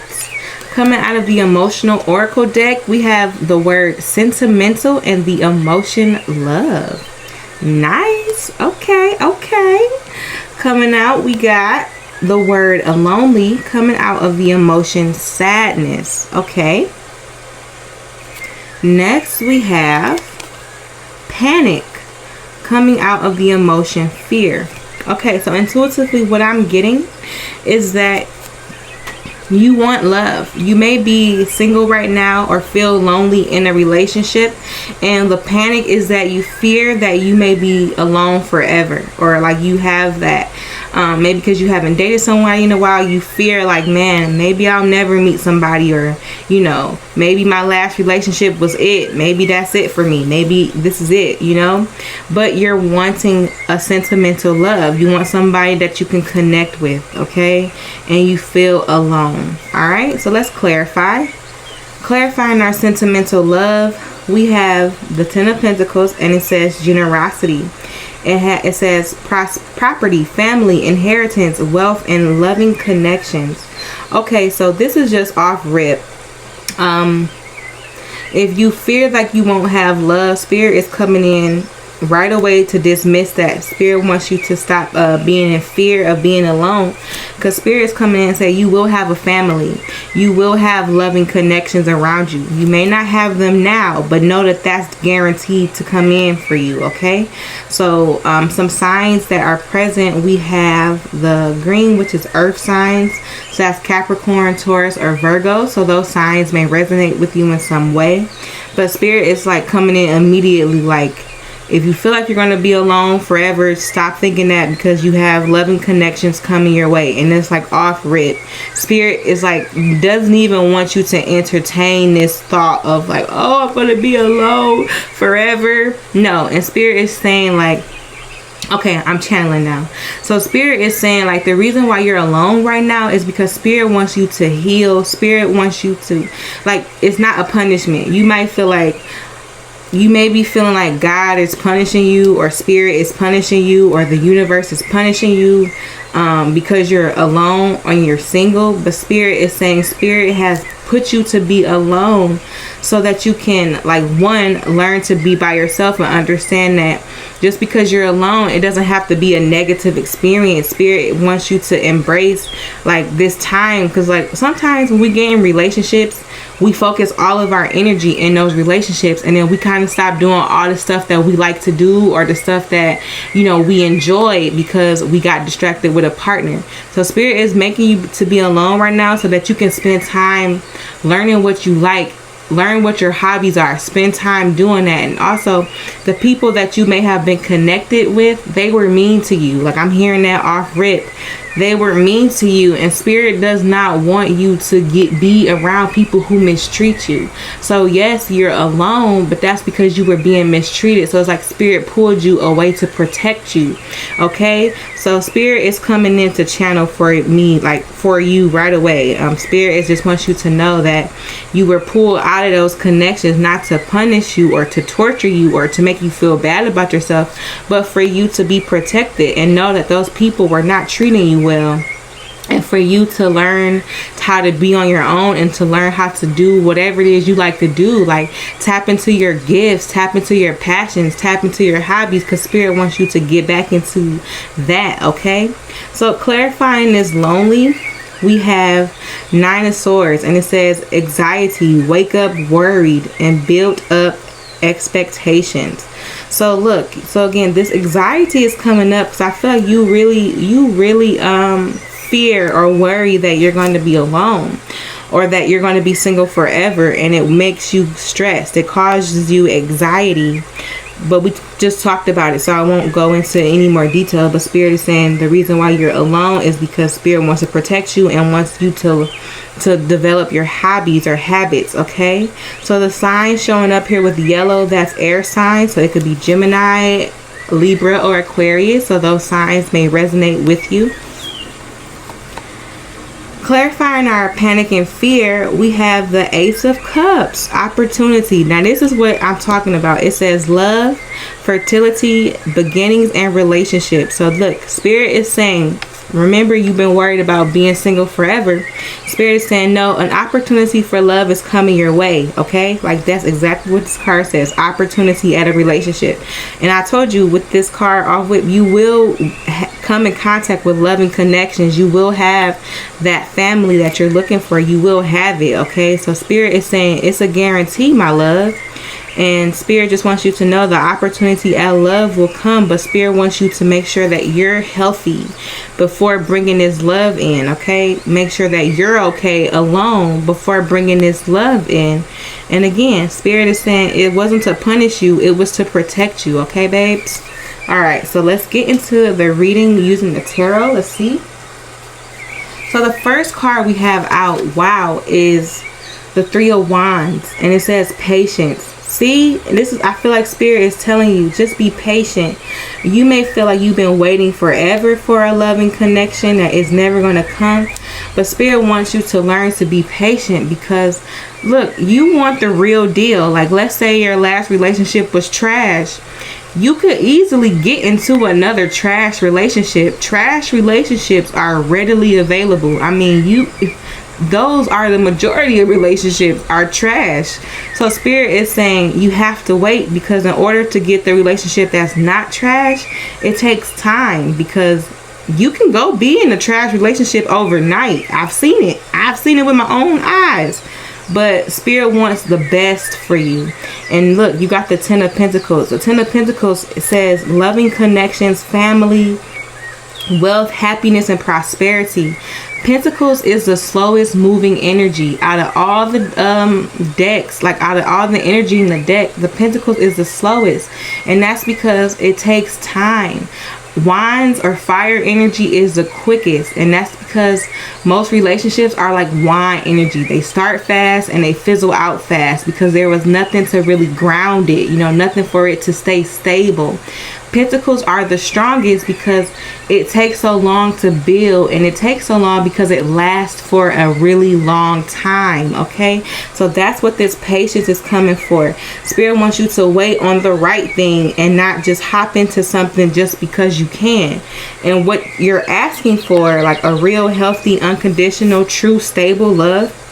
Coming out of the emotional oracle deck, we have the word sentimental and the emotion love. Nice. Okay. Coming out, we got the word lonely, coming out of the emotion sadness. Okay. Next, we have panic, coming out of the emotion fear. Okay, so intuitively what I'm getting is that you want love. You may be single right now or feel lonely in a relationship, and the panic is that you fear that you may be alone forever, or like you have that maybe because you haven't dated someone in a while, you fear like, man, maybe I'll never meet somebody, or you know, maybe my last relationship was it, maybe that's it for me, maybe this is it, you know. But you're wanting a sentimental love. You want somebody that you can connect with, okay? And you feel alone. All right, so let's clarify. Clarifying our sentimental love, we have the 10 of Pentacles, and it says generosity. It says property, family, inheritance, wealth, and loving connections. Okay, so this is just off rip. If you fear like you won't have love, Spirit is coming in right away to dismiss that. Spirit wants you to stop being in fear of being alone, because Spirit is coming in and say you will have a family, you will have loving connections around you. You may not have them now, but know that that's guaranteed to come in for you. Okay, so some signs that are present, we have the green, which is earth signs, so that's Capricorn, Taurus, or Virgo. So those signs may resonate with you in some way, but Spirit is like coming in immediately, like, if you feel like you're going to be alone forever, stop thinking that, because you have loving connections coming your way. And it's like off rip. Spirit is like, doesn't even want you to entertain this thought of like, oh, I'm going to be alone forever. No. And Spirit is saying like, okay, I'm channeling now. So Spirit is saying like, the reason why you're alone right now is because Spirit wants you to heal. Spirit wants you to, like, it's not a punishment. You might feel like, you may be feeling like God is punishing you, or spirit is punishing you, or the universe is punishing you because you're alone or you're single. But spirit is saying, spirit has put you to be alone so that you can, like, one, learn to be by yourself and understand that just because you're alone, it doesn't have to be a negative experience. Spirit wants you to embrace, like, this time, because, like, sometimes when we get in relationships, we focus all of our energy in those relationships, and then we kind of stop doing all the stuff that we like to do, or the stuff that, you know, we enjoy, because we got distracted with a partner. So spirit is making you to be alone right now so that you can spend time learning what you like, learn what your hobbies are, spend time doing that. And also, the people that you may have been connected with, they were mean to you. Like, I'm hearing that off rip. They were mean to you, and spirit does not want you to be around people who mistreat you. So yes, you're alone, but that's because you were being mistreated. So it's like spirit pulled you away to protect you. Okay, so spirit is coming in to channel for me, like for you right away. Spirit is just wants you to know that you were pulled out of those connections, not to punish you or to torture you or to make you feel bad about yourself, but for you to be protected and know that those people were not treating you well, and for you to learn how to be on your own and to learn how to do whatever it is you like to do. Like, tap into your gifts, tap into your passions, tap into your hobbies, because spirit wants you to get back into that. Okay, so clarifying this lonely, we have 9 of Swords, and it says anxiety, wake up worried, and build up expectations. So look, so again, this anxiety is coming up because I feel like you really fear or worry that you're going to be alone, or that you're going to be single forever, and it makes you stressed. It causes you anxiety. But we just talked about it, so I won't go into any more detail. But spirit is saying the reason why you're alone is because spirit wants to protect you and wants you to develop your hobbies or habits. Okay, so the signs showing up here with yellow, that's air signs, so it could be Gemini, Libra, or Aquarius. So those signs may resonate with you. Clarifying our panic and fear, we have the Ace of Cups, opportunity. Now this is what I'm talking about. It says love, fertility, beginnings, and relationships. So look, spirit is saying, remember, you've been worried about being single forever. Spirit is saying, no, an opportunity for love is coming your way. Okay, like that's exactly what this card says, opportunity at a relationship. And I told you with this card off whip, you will come in contact with loving connections. You will have that family that you're looking for. You will have it. Okay, so spirit is saying it's a guarantee, my love. And spirit just wants you to know the opportunity at love will come, but spirit wants you to make sure that you're healthy before bringing this love in. Okay, make sure that you're okay alone before bringing this love in. And again, spirit is saying it wasn't to punish you, it was to protect you. Okay, babes. All right, so let's get into the reading using the tarot. Let's see. So the first card we have out, wow, is the 3 of Wands, and it says patience. See, this is, I feel like spirit is telling you, just be patient. You may feel like you've been waiting forever for a loving connection that is never going to come, but spirit wants you to learn to be patient, because look, you want the real deal. Like, let's say your last relationship was trash. You could easily get into another trash relationship. Trash relationships are readily available. I mean, those are the majority of relationships are trash. So spirit is saying you have to wait, because in order to get the relationship that's not trash, it takes time, because you can go be in a trash relationship overnight. I've seen it with my own eyes. But spirit wants the best for you. And look, you got the 10 of Pentacles. The 10 of Pentacles, it says loving connections, family, wealth, happiness, and prosperity. Pentacles is the slowest moving energy out of all the decks. Like, out of all the energy in the deck, the Pentacles is the slowest, and that's because it takes time. Wands or fire energy is the quickest, and that's because most relationships are like wine energy. They start fast and they fizzle out fast because there was nothing to really ground it, you know, nothing for it to stay stable. Pentacles are the strongest because it takes so long to build, and it takes so long because it lasts for a really long time. Okay, so that's what this patience is coming for. Spirit wants you to wait on the right thing and not just hop into something just because you can. And what you're asking for, like a real healthy, unconditional, true, stable love,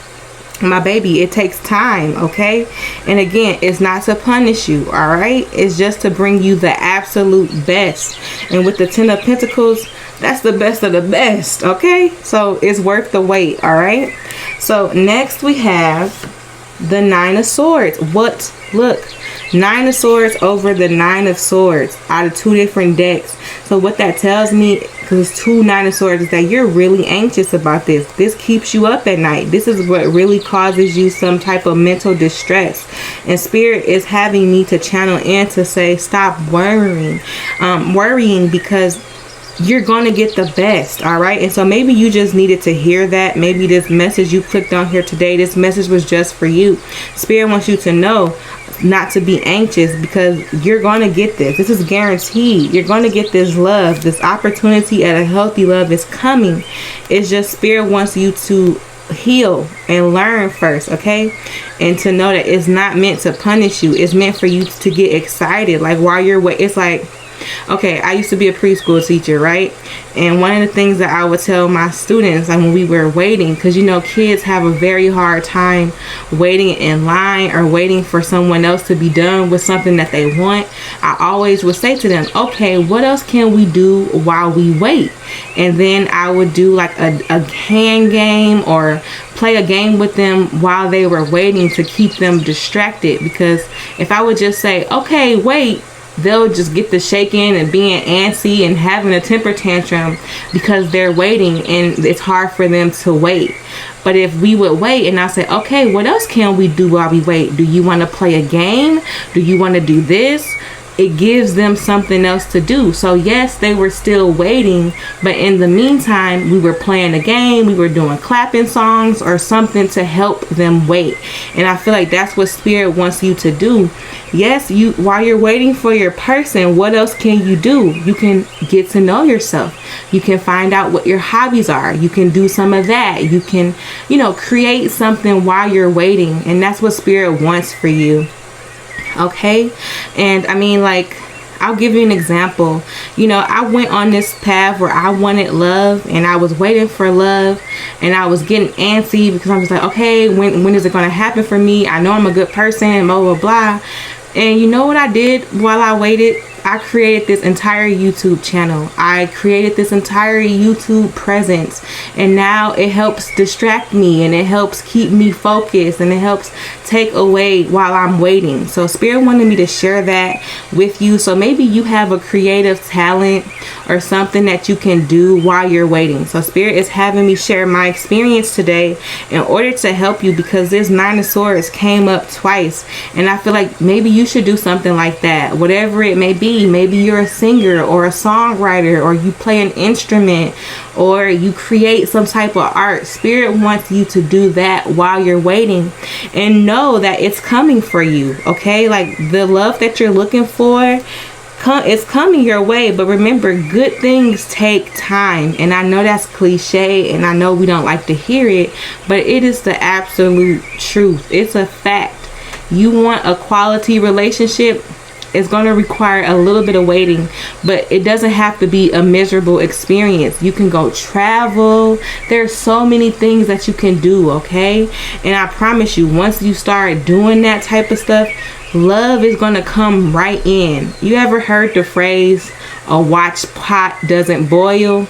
my baby, it takes time. Okay, and again, it's not to punish you. All right, it's just to bring you the absolute best. And with the 10 of Pentacles, that's the best of the best. Okay, so it's worth the wait. All right, so next we have the 9 of Swords. Look, 9 of Swords over the 9 of Swords out of 2 different decks. So what that tells me, because it's 2 9 of Swords, is that you're really anxious about this. This keeps you up at night. This is what really causes you some type of mental distress. And Spirit is having me to channel in to say, stop worrying. Worrying because you're going to get the best. All right. And so maybe you just needed to hear that. Maybe this message you clicked on here today, this message was just for you. Spirit wants you to know not to be anxious, because you're going to get this. This is guaranteed. You're going to get this love. This opportunity at a healthy love is coming. It's just Spirit wants you to heal and learn first. Okay, and to know that it's not meant to punish you. It's meant for you to get excited. Like while you're waiting, it's like, okay, I used to be a preschool teacher, right? And one of the things that I would tell my students, like when we were waiting, because you know kids have a very hard time waiting in line or waiting for someone else to be done with something that they want, I always would say to them, okay, what else can we do while we wait? And then I would do like a hand game or play a game with them while they were waiting to keep them distracted. Because if I would just say, okay, wait, they'll just get to shaking and being antsy and having a temper tantrum because they're waiting and it's hard for them to wait. But if we would wait and I say, okay, what else can we do while we wait? Do you want to play a game? Do you want to do this? It gives them something else to do. So yes, they were still waiting, but in the meantime, we were playing a game, we were doing clapping songs or something to help them wait. And I feel like that's what Spirit wants you to do. Yes, you, while you're waiting for your person, what else can you do? You can get to know yourself. You can find out what your hobbies are. You can do some of that. You can, create something while you're waiting. And that's what Spirit wants for you. Okay, and I mean, like, I'll give you an example. I went on this path where I wanted love and I was waiting for love and I was getting antsy because I was like, okay, when is it going to happen for me? I know I'm a good person, blah, blah, blah. And you know what I did while I waited? I created this entire YouTube channel. I created this entire YouTube presence, and now it helps distract me and it helps keep me focused and it helps take away while I'm waiting. So Spirit wanted me to share that with you. So maybe you have a creative talent or something that you can do while you're waiting. So Spirit is having me share my experience today in order to help you, because this 9 of Swords came up twice, and I feel like maybe you should do something like that, whatever it may be. Maybe you're a singer or a songwriter, or you play an instrument, or you create some type of art. Spirit wants you to do that while you're waiting, and know that it's coming for you. Okay, like the love that you're looking for, it's coming your way. But remember, good things take time. And I know that's cliche and I know we don't like to hear it, but it is the absolute truth. It's a fact. You want a quality relationship, it's going to require a little bit of waiting, but it doesn't have to be a miserable experience. You can go travel. There's so many things that you can do. Okay, and I promise you, once you start doing that type of stuff, love is going to come right in. You ever heard the phrase, a watch pot doesn't boil?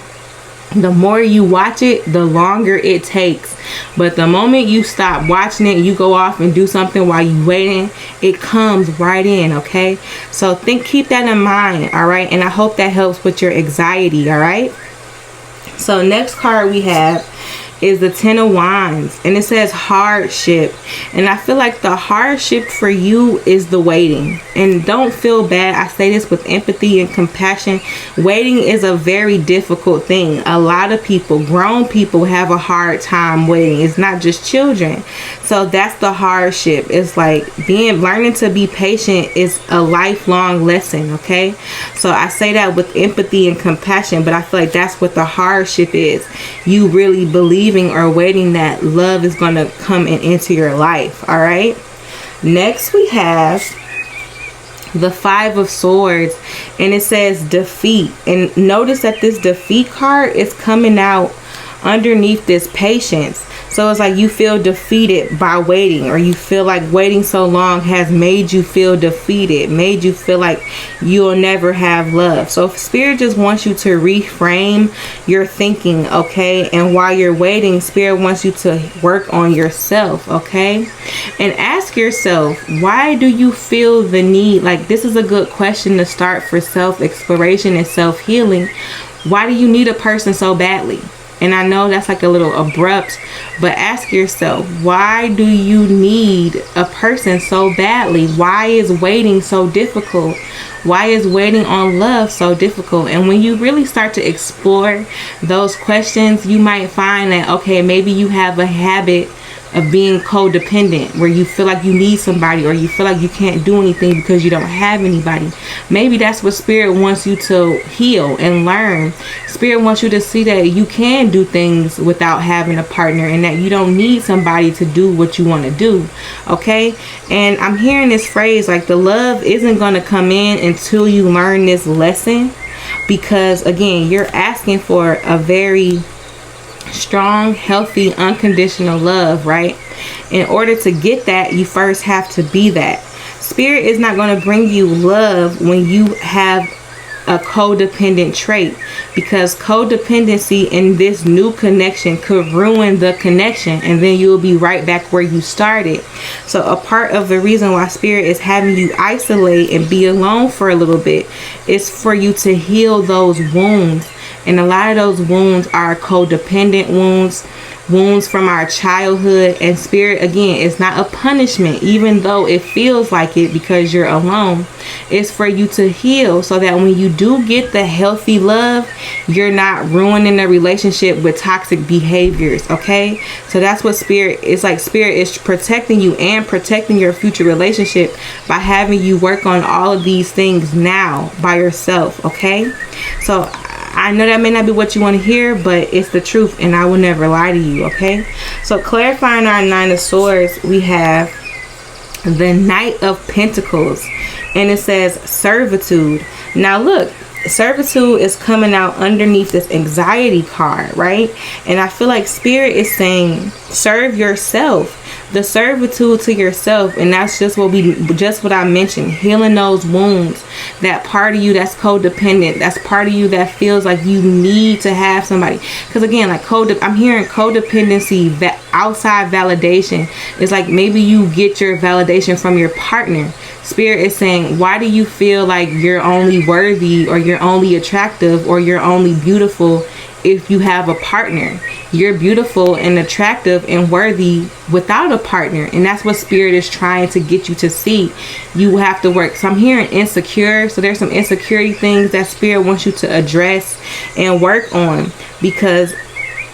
The more you watch it, the longer it takes. But the moment you stop watching it, you go off and do something while you waiting, it comes right in. Okay, so keep that in mind. All right, and I hope that helps with your anxiety. All right, so next card we have is the Ten of Wands, and it says hardship. And I feel like the hardship for you is the waiting. And don't feel bad, I say this with empathy and compassion. Waiting is a very difficult thing. A lot of people, grown people, have a hard time waiting. It's not just children. So that's the hardship. It's like learning to be patient is a lifelong lesson, okay? So I say that with empathy and compassion, but I feel like that's what the hardship is. You really believing or waiting that love is going to come and into your life. All right, next we have the Five of Swords, and it says defeat. And notice that this defeat card is coming out underneath this patience. So it's like you feel defeated by waiting, or you feel like waiting so long has made you feel defeated, made you feel like you'll never have love. So Spirit just wants you to reframe your thinking, okay? And while you're waiting, Spirit wants you to work on yourself, okay? And ask yourself, why do you feel the need? Like, this is a good question to start for self-exploration and self-healing. Why do you need a person so badly? And I know that's like a little abrupt, but ask yourself, why do you need a person so badly? Why is waiting so difficult? Why is waiting on love so difficult? And when you really start to explore those questions, you might find that, okay, maybe you have a habit of being codependent, where you feel like you need somebody, or you feel like you can't do anything because you don't have anybody. Maybe that's what Spirit wants you to heal and learn. Spirit wants you to see that you can do things without having a partner, and that you don't need somebody to do what you want to do, okay? And I'm hearing this phrase like the love isn't going to come in until you learn this lesson, because again, you're asking for a very strong, healthy, unconditional love, right? In order to get that, you first have to be that. Spirit is not going to bring you love when you have a codependent trait, because codependency in this new connection could ruin the connection, and then you'll be right back where you started. So a part of the reason why Spirit is having you isolate and be alone for a little bit is for you to heal those wounds. And a lot of those wounds are codependent wounds, wounds from our childhood. And Spirit, again, it's not a punishment, even though it feels like it because you're alone. It's for you to heal, so that when you do get the healthy love, you're not ruining the relationship with toxic behaviors, okay? So that's what Spirit is like. Spirit is protecting you and protecting your future relationship by having you work on all of these things now by yourself, okay? So I know that may not be what you want to hear, but it's the truth, and I will never lie to you, okay? So clarifying our Nine of Swords, we have the Knight of Pentacles, and it says servitude. Now look, servitude is coming out underneath this anxiety card, right? And I feel like Spirit is saying serve yourself, the servitude to yourself. And that's just what I mentioned, healing those wounds, that part of you that's codependent, that's part of you that feels like you need to have somebody. Because again, like I'm hearing codependency, that outside validation is like maybe you get your validation from your partner. Spirit is saying, why do you feel like you're only worthy, or you're only attractive, or you're only beautiful if you have a partner? You're beautiful and attractive and worthy without a partner. And that's what Spirit is trying to get you to see. You have to work. So I'm hearing insecure. So there's some insecurity things that Spirit wants you to address and work on, because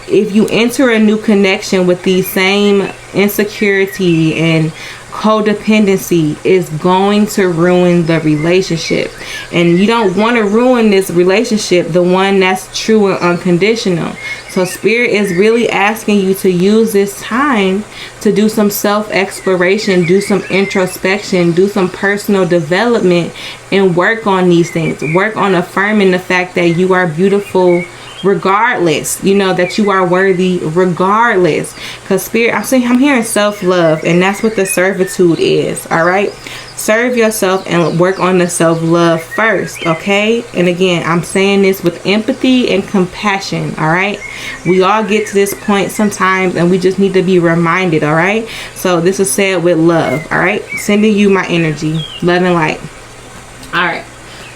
if you enter a new connection with these same insecurity and codependency, is going to ruin the relationship. And you don't want to ruin this relationship, the one that's true and unconditional. So Spirit is really asking you to use this time to do some self-exploration, do some introspection, do some personal development, and work on these things. Work on affirming the fact that you are beautiful regardless, you know, that you are worthy regardless. Because Spirit, I'm hearing self-love, and that's what the servitude is. All right, serve yourself and work on the self-love first, okay? And again, I'm saying this with empathy and compassion. All right, we all get to this point sometimes, and we just need to be reminded. All right, so this is said with love. All right, sending you my energy, love and light. All right,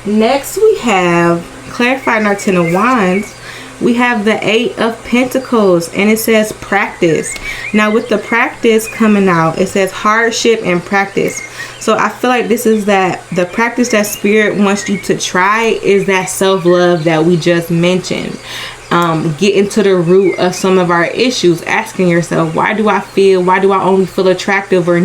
next we have clarifying our Ten of Wands. we have the 8 of Pentacles, and it says practice. Now with the practice coming out, it says hardship and practice. So I feel like this is that the practice that Spirit wants you to try is that self-love that we just mentioned. Get into the root of some of our issues, asking yourself, why do I only feel attractive or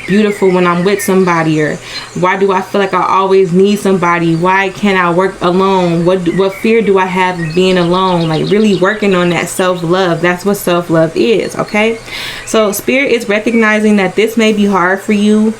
beautiful when I'm with somebody? Or why do I feel like I always need somebody? Why can't I work alone? What fear do I have of being alone? Like really working on that self-love. That's what self-love is, okay? So Spirit is recognizing that this may be hard for you.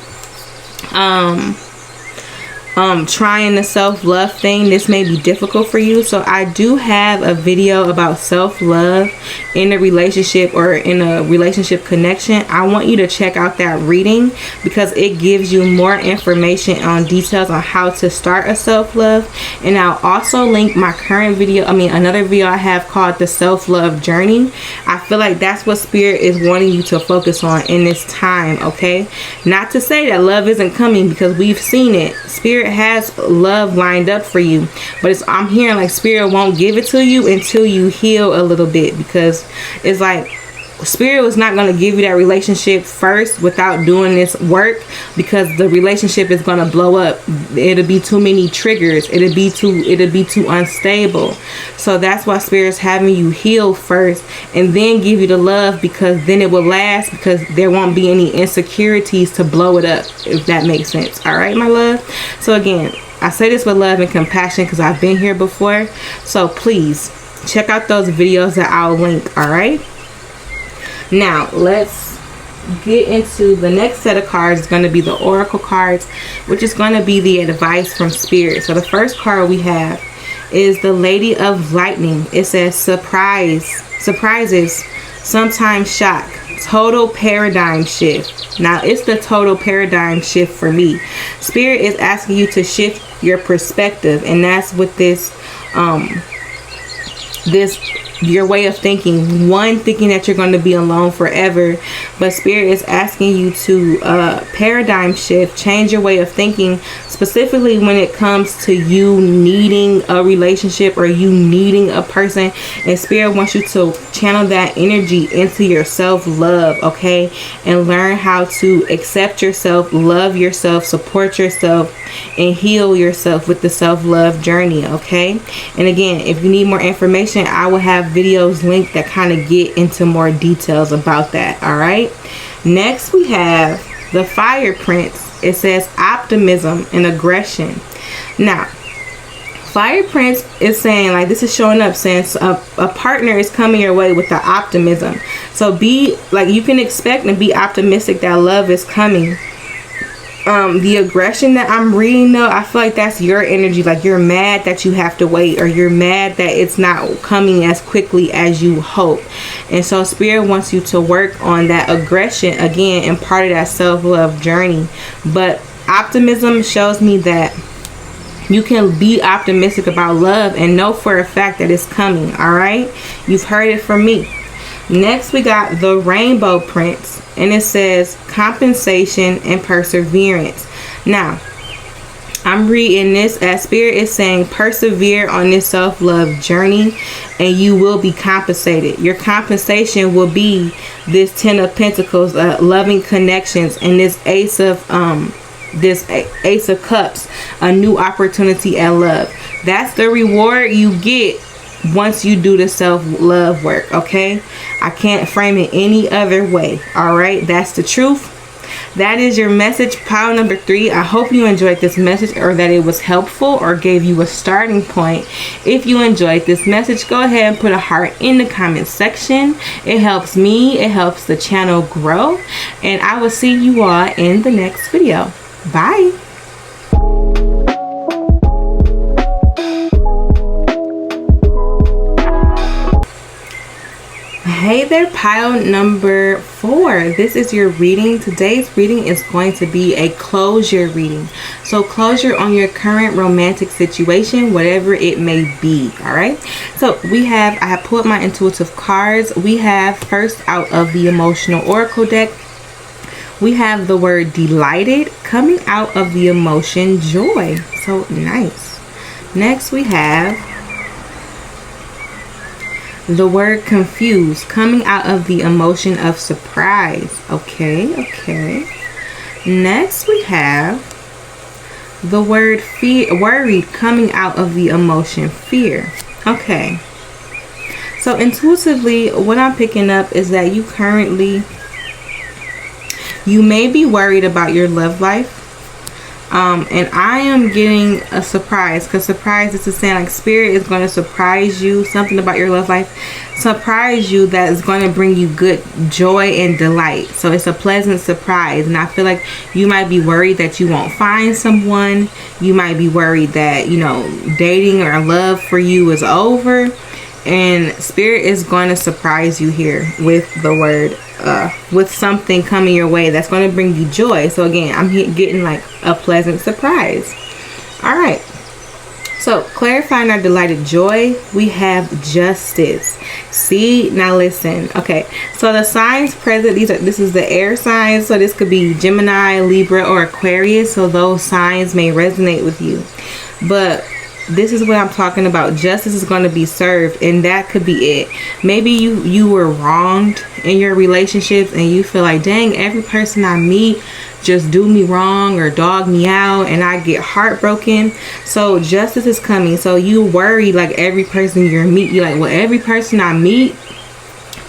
Trying the self-love thing, this may be difficult for you. So I do have a video about self-love in a relationship or in a relationship connection. I want you to check out that reading because it gives you more information on details on how to start a self-love. And I'll also link my current video, another video I have called the self-love journey. I feel like that's what Spirit is wanting you to focus on in this time, okay? Not to say that love isn't coming, because we've seen it. Spirit has love lined up for you, but I'm hearing like Spirit won't give it to you until you heal a little bit, because it's like Spirit was not going to give you that relationship first without doing this work, because the relationship is going to blow up. It'll be too many triggers. It'll be too unstable. So that's why Spirit's having you heal first and then give you the love, because then it will last, because there won't be any insecurities to blow it up, if that makes sense. All right, my love. So again, I say this with love and compassion because I've been here before. So please check out those videos that I'll link. All right. Now let's get into the next set of cards. It's going to be the Oracle cards, which is going to be the advice from Spirit. So the first card we have is the Lady of Lightning. It says surprises, sometimes shock, total paradigm shift. Now it's the total paradigm shift for me. Spirit is asking you to shift your perspective, and that's with this your way of thinking. One, thinking that you're going to be alone forever, but Spirit is asking you to paradigm shift, change your way of thinking, specifically when it comes to you needing a relationship or you needing a person. And Spirit wants you to channel that energy into your self-love, okay? And learn how to accept yourself, love yourself, support yourself, and heal yourself with the self-love journey, okay? And again, if you need more information, I will have videos linked that kind of get into more details about that. All right, next we have the Fire Prince. It says optimism and aggression. Now Fire Prince is saying, like, this is showing up saying a partner is coming your way with the optimism. So be like, you can expect and be optimistic that love is coming. The aggression that I'm reading, though, I feel like that's your energy. Like, you're mad that you have to wait, or you're mad that it's not coming as quickly as you hope. And so Spirit wants you to work on that aggression again, and part of that self-love journey. But optimism shows me that you can be optimistic about love and know for a fact that it's coming. All right, you've heard it from me. Next we got the Rainbow Prince, and it says compensation and perseverance. Now I'm reading this as Spirit is saying persevere on this self-love journey and you will be compensated. Your compensation will be this 10 of Pentacles, loving connections, and this Ace of Cups, a new opportunity at love. That's the reward you get once you do the self-love work, okay? I can't frame it any other way. All right, that's the truth. That is your message, pile number 3. I hope you enjoyed this message, or that it was helpful or gave you a starting point. If you enjoyed this message, go ahead and put a heart in the comment section. It helps me, it helps the channel grow, and I will see you all in the next video. Bye. Hey there, pile number 4. This is your reading. Today's reading is going to be a closure reading. So closure on your current romantic situation, whatever it may be. All right. So I have pulled my intuitive cards. We have first out of the emotional oracle deck, we have the word delighted coming out of the emotion joy. So nice. Next we have The word confused, coming out of the emotion of surprise. Okay. Next we have the word fear, worried, coming out of the emotion fear. Okay. So intuitively, what I'm picking up is that you may be worried about your love life. And I am getting a surprise, because surprise is to say like spirit is going to surprise you, something about your love life, surprise you that is going to bring you good joy and delight. So it's a pleasant surprise. And I feel like you might be worried that you won't find someone. You might be worried that, dating or love for you is over. And spirit is going to surprise you here with the word, with something coming your way that's going to bring you joy. So again, I'm getting like a pleasant surprise. All right. So clarifying our delighted joy, we have justice. See, now listen. Okay. So the signs present, this is the air signs. So this could be Gemini, Libra, or Aquarius. So those signs may resonate with you. But this is what I'm talking about. Justice is going to be served, and that could be it. Maybe you were wronged in your relationships, and you feel like, dang, every person I meet just do me wrong or dog me out, and I get heartbroken. So justice is coming. So you worry like every person you meet, you're like, well, every person I meet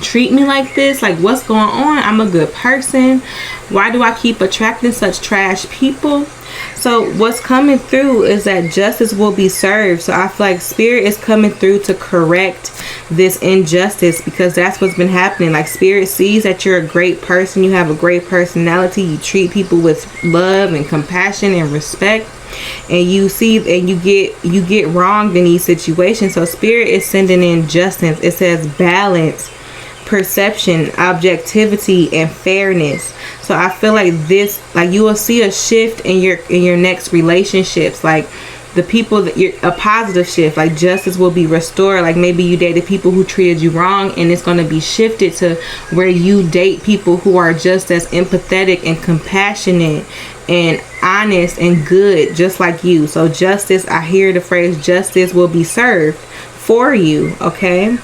treat me like this. Like, what's going on? I'm a good person. Why do I keep attracting such trash people? So what's coming through is that justice will be served. So I feel like spirit is coming through to correct this injustice, because that's what's been happening. Like spirit sees that you're a great person, you have a great personality, you treat people with love and compassion and respect, and you see and you get wronged in these situations. So spirit is sending in justice. It says balance, perception, objectivity, and fairness. So I feel like this, like you will see a shift in your next relationships. Like the people that a positive shift, like justice will be restored. Like maybe you dated people who treated you wrong, and it's going to be shifted to where you date people who are just as empathetic and compassionate and honest and good, just like you. So justice, I hear the phrase justice will be served for you. Okay.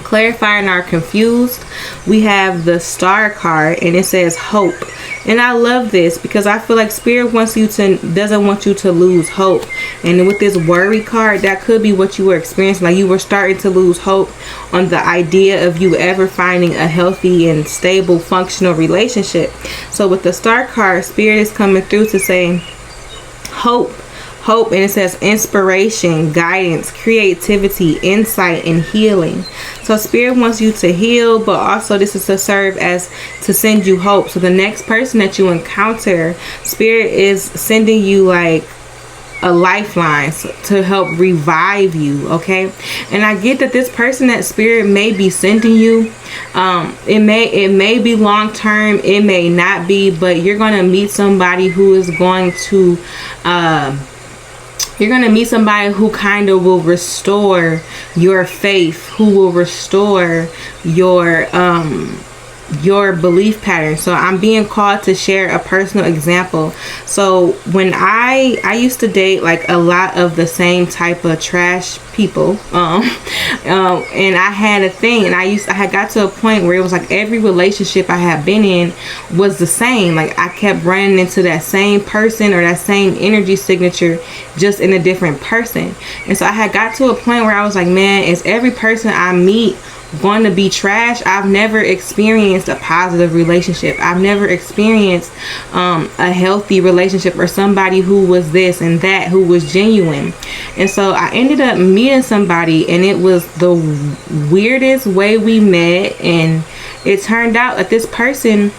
Clarifying our confused, we have the star card, and it says hope. And I love this because I feel like spirit doesn't want you to lose hope. And with this worry card, that could be what you were experiencing. Like you were starting to lose hope on the idea of you ever finding a healthy and stable, functional relationship. So with the star card, spirit is coming through to say hope. And it says inspiration, guidance, creativity, insight, and healing. So spirit wants you to heal, but also this is to serve as to send you hope. So the next person that you encounter, spirit is sending you like a lifeline to help revive you. Okay. And I get that this person that spirit may be sending you, it may be long term, it may not be, but you're going to meet somebody who is going to you're going to meet somebody who kind of will restore your faith, who will restore your belief pattern. So I'm being called to share a personal example. So when I used to date like a lot of the same type of trash people, and I had a thing, and I had got to a point where it was like every relationship I had been in was the same. Like I kept running into that same person or that same energy signature, just in a different person. And so I had got to a point where I was like, man, is every person I meet going to be trash? I've never experienced a positive relationship. I've never experienced a healthy relationship, or somebody who was this and that, who was genuine. And so I ended up meeting somebody, and it was the weirdest way we met. And it turned out that this person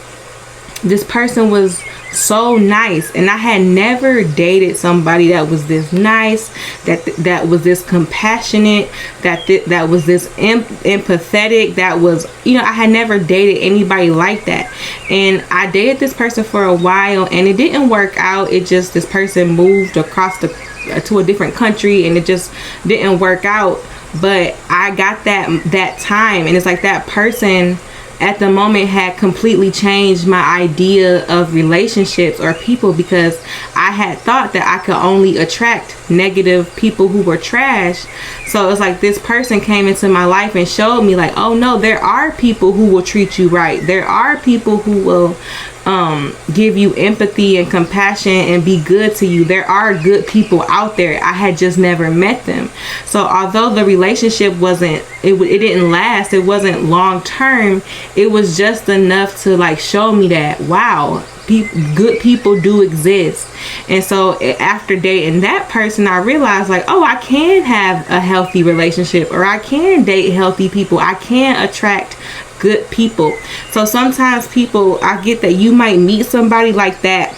was so nice, and I had never dated somebody that was this nice, that was this compassionate, that was this empathetic, that was, I had never dated anybody like that. And I dated this person for a while, and it didn't work out. This person moved across to a different country, and it just didn't work out. But I got that time, and it's like that person at the moment had completely changed my idea of relationships or people, because I had thought that I could only attract negative people who were trash. So it's like this person came into my life and showed me like, oh no, there are people who will treat you right. There are people who will give you empathy and compassion and be good to you. There are good people out there. I had just never met them. So although the relationship wasn't, it didn't last, it wasn't long term, it was just enough to like show me that, wow, good people do exist. And so after dating that person, I realized like, oh, I can have a healthy relationship, or I can date healthy people. I can attract good people. So sometimes people, I get that you might meet somebody like that.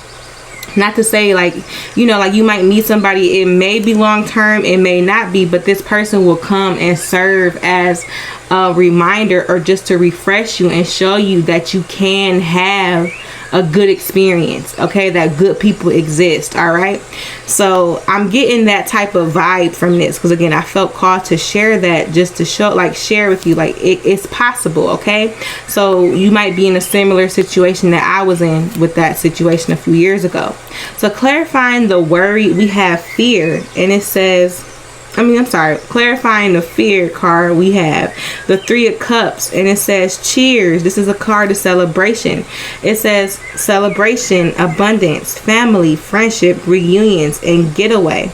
Not to say like, you know, like you might meet somebody, it may be long term, it may not be, but this person will come and serve as a reminder or just to refresh you and show you that you can have a good experience, okay, that good people exist. All right, so I'm getting that type of vibe from this because again, I felt called to share that, just to show, like, share with you, like it's possible. Okay, so you might be in a similar situation that I was in with that situation a few years ago. So clarifying the worry, we have fear, and it says, clarifying the fear card, we have the 3 of Cups, and it says cheers. This is a card of celebration. It says celebration, abundance, family, friendship, reunions, and getaway.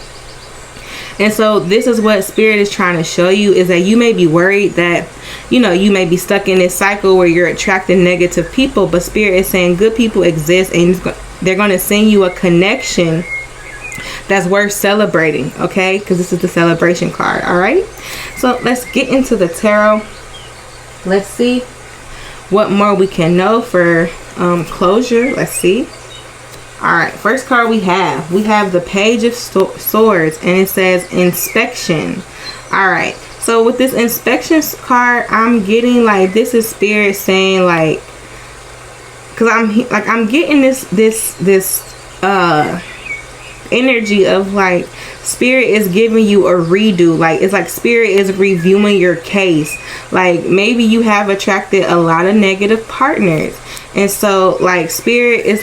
And so this is what Spirit is trying to show you, is that you may be worried that, you know, you may be stuck in this cycle where you're attracting negative people, but Spirit is saying good people exist, and they're going to send you a connection that's worth celebrating, okay? Because this is the celebration card. All right, so let's get into the tarot. Let's see what more we can know for closure. Let's see. All right, first card we have the Page of Swords, and it says inspection. All right, so with this inspection card, I'm getting like, this is Spirit saying like, because I'm getting this energy of like Spirit is giving you a redo. Like it's like Spirit is reviewing your case. Like maybe you have attracted a lot of negative partners, and so like Spirit is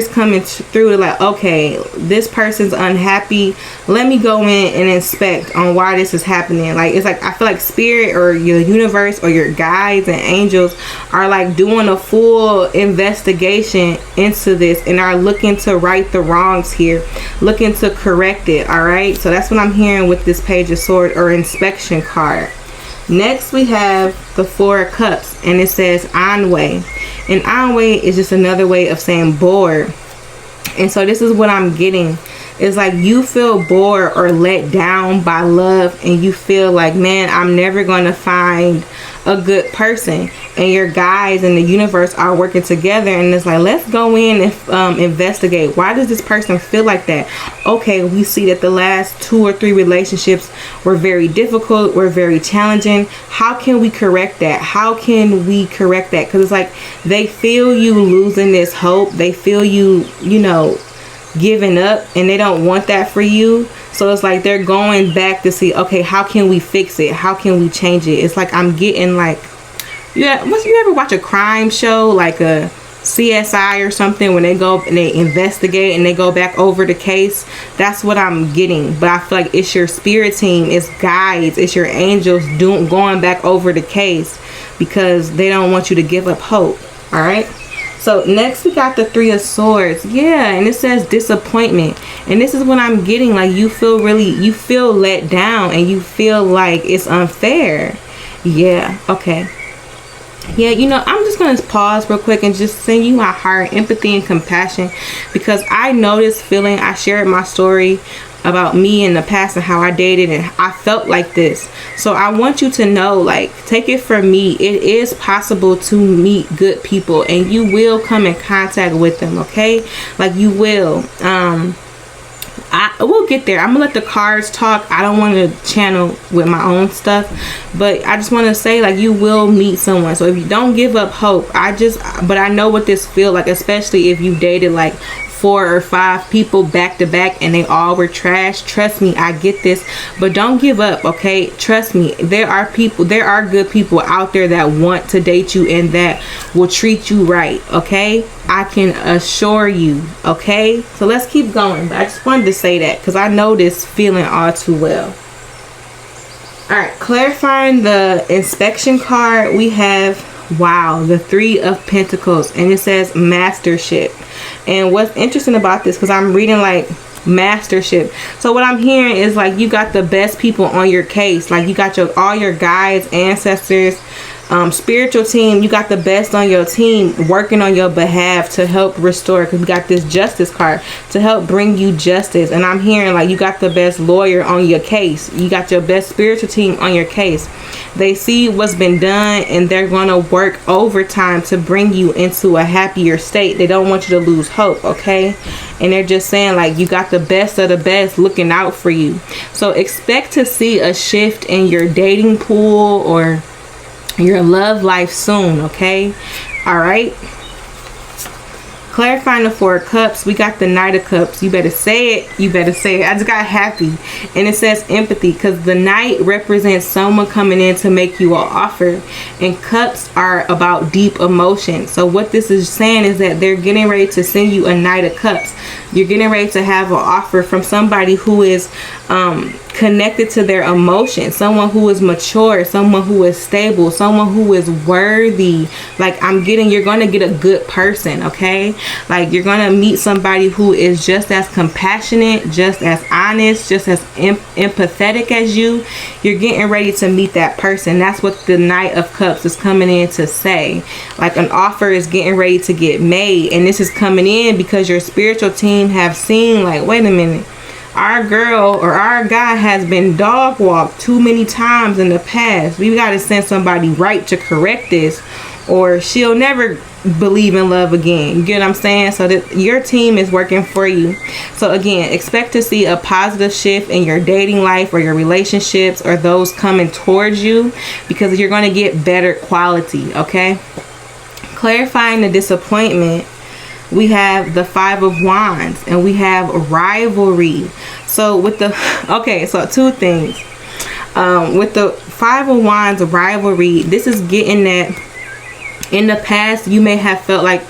coming through to like, okay, this person's unhappy, let me go in and inspect on why this is happening. Like it's like I feel like Spirit or your universe or your guides and angels are like doing a full investigation into this and are looking to right the wrongs here, looking to correct it. All right, so that's what I'm hearing with this Page of Swords or inspection card. Next we have the 4 of Cups, and it says ennui, and ennui is just another way of saying bored. And so this is what I'm getting. It's like you feel bored or let down by love, and you feel like, man, I'm never going to find a good person, and your guides and the universe are working together, and it's like, let's go in and investigate, why does this person feel like that? Okay, we see that the last 2 or 3 relationships were very difficult, were very challenging. How can we correct that? Because it's like they feel you losing this hope, they feel you giving up, and they don't want that for you. So it's like they're going back to see, okay, how can we fix it? How can we change it? It's like I'm getting like, you ever watch a crime show like a CSI or something, when they go and they investigate and they go back over the case? That's what I'm getting. But I feel like it's your spirit team, it's guides, it's your angels going back over the case because they don't want you to give up hope. All right, so next we got the 3 of Swords. Yeah, and it says disappointment, and this is what I'm getting. Like you feel let down, and you feel like it's unfair. Yeah, okay. Yeah, I'm just going to pause real quick and just send you my heart, empathy, and compassion, because I know this feeling. I shared my story about me in the past and how I dated, and I felt like this. So I want you to know, like, take it from me, it is possible to meet good people, and you will come in contact with them, okay? Like you will. We'll get there. I'm gonna let the cards talk. I don't want to channel with my own stuff, but I just want to say, like, you will meet someone. So if you don't give up hope, but I know what this feels like, especially if you dated like 4 or 5 people back to back and they all were trash. Trust me, I get this, but don't give up, okay? Trust me, there are good people out there that want to date you and that will treat you right, okay? I can assure you, okay? So let's keep going. But I just wanted to say that because I know this feeling all too well. All right, clarifying the inspection card, we have, wow, the 3 of Pentacles, and it says mastership. And what's interesting about this, because I'm reading like mastership, so what I'm hearing is like you got the best people on your case, like you got all your guides, ancestors, spiritual team, you got the best on your team working on your behalf to help restore, because we got this justice card to help bring you justice. And I'm hearing like you got the best lawyer on your case, you got your best spiritual team on your case. They see what's been done and they're going to work overtime to bring you into a happier state. They don't want you to lose hope, okay? And they're just saying like you got the best of the best looking out for you. So expect to see a shift in your dating pool or your love life soon, okay? All right, clarifying the 4 of Cups, we got the Knight of Cups. You better say it, you better say it. I just got happy. And it says empathy, because the Knight represents someone coming in to make you an offer, and Cups are about deep emotion. So what this is saying is that they're getting ready to send you a Knight of Cups. You're getting ready to have an offer from somebody who is connected to their emotions, someone who is mature, someone who is stable, someone who is worthy. Like you're going to get a good person, okay? Like you're going to meet somebody who is just as compassionate, just as honest, just as empathetic as you. You're getting ready to meet that person. That's what the Knight of Cups is coming in to say. Like an offer is getting ready to get made, and this is coming in because your spiritual team have seen like, wait a minute, our girl or our guy has been dog walked too many times in the past. We got to send somebody right to correct this, or she'll never believe in love again. You get what I'm saying? So that your team is working for you. So again, expect to see a positive shift in your dating life or your relationships or those coming towards you, because you're going to get better quality, okay? Clarifying the disappointment, we have the 5 of Wands and we have rivalry. So with the, okay, so 2 things. With the 5 of Wands rivalry, this is getting that in the past you may have felt like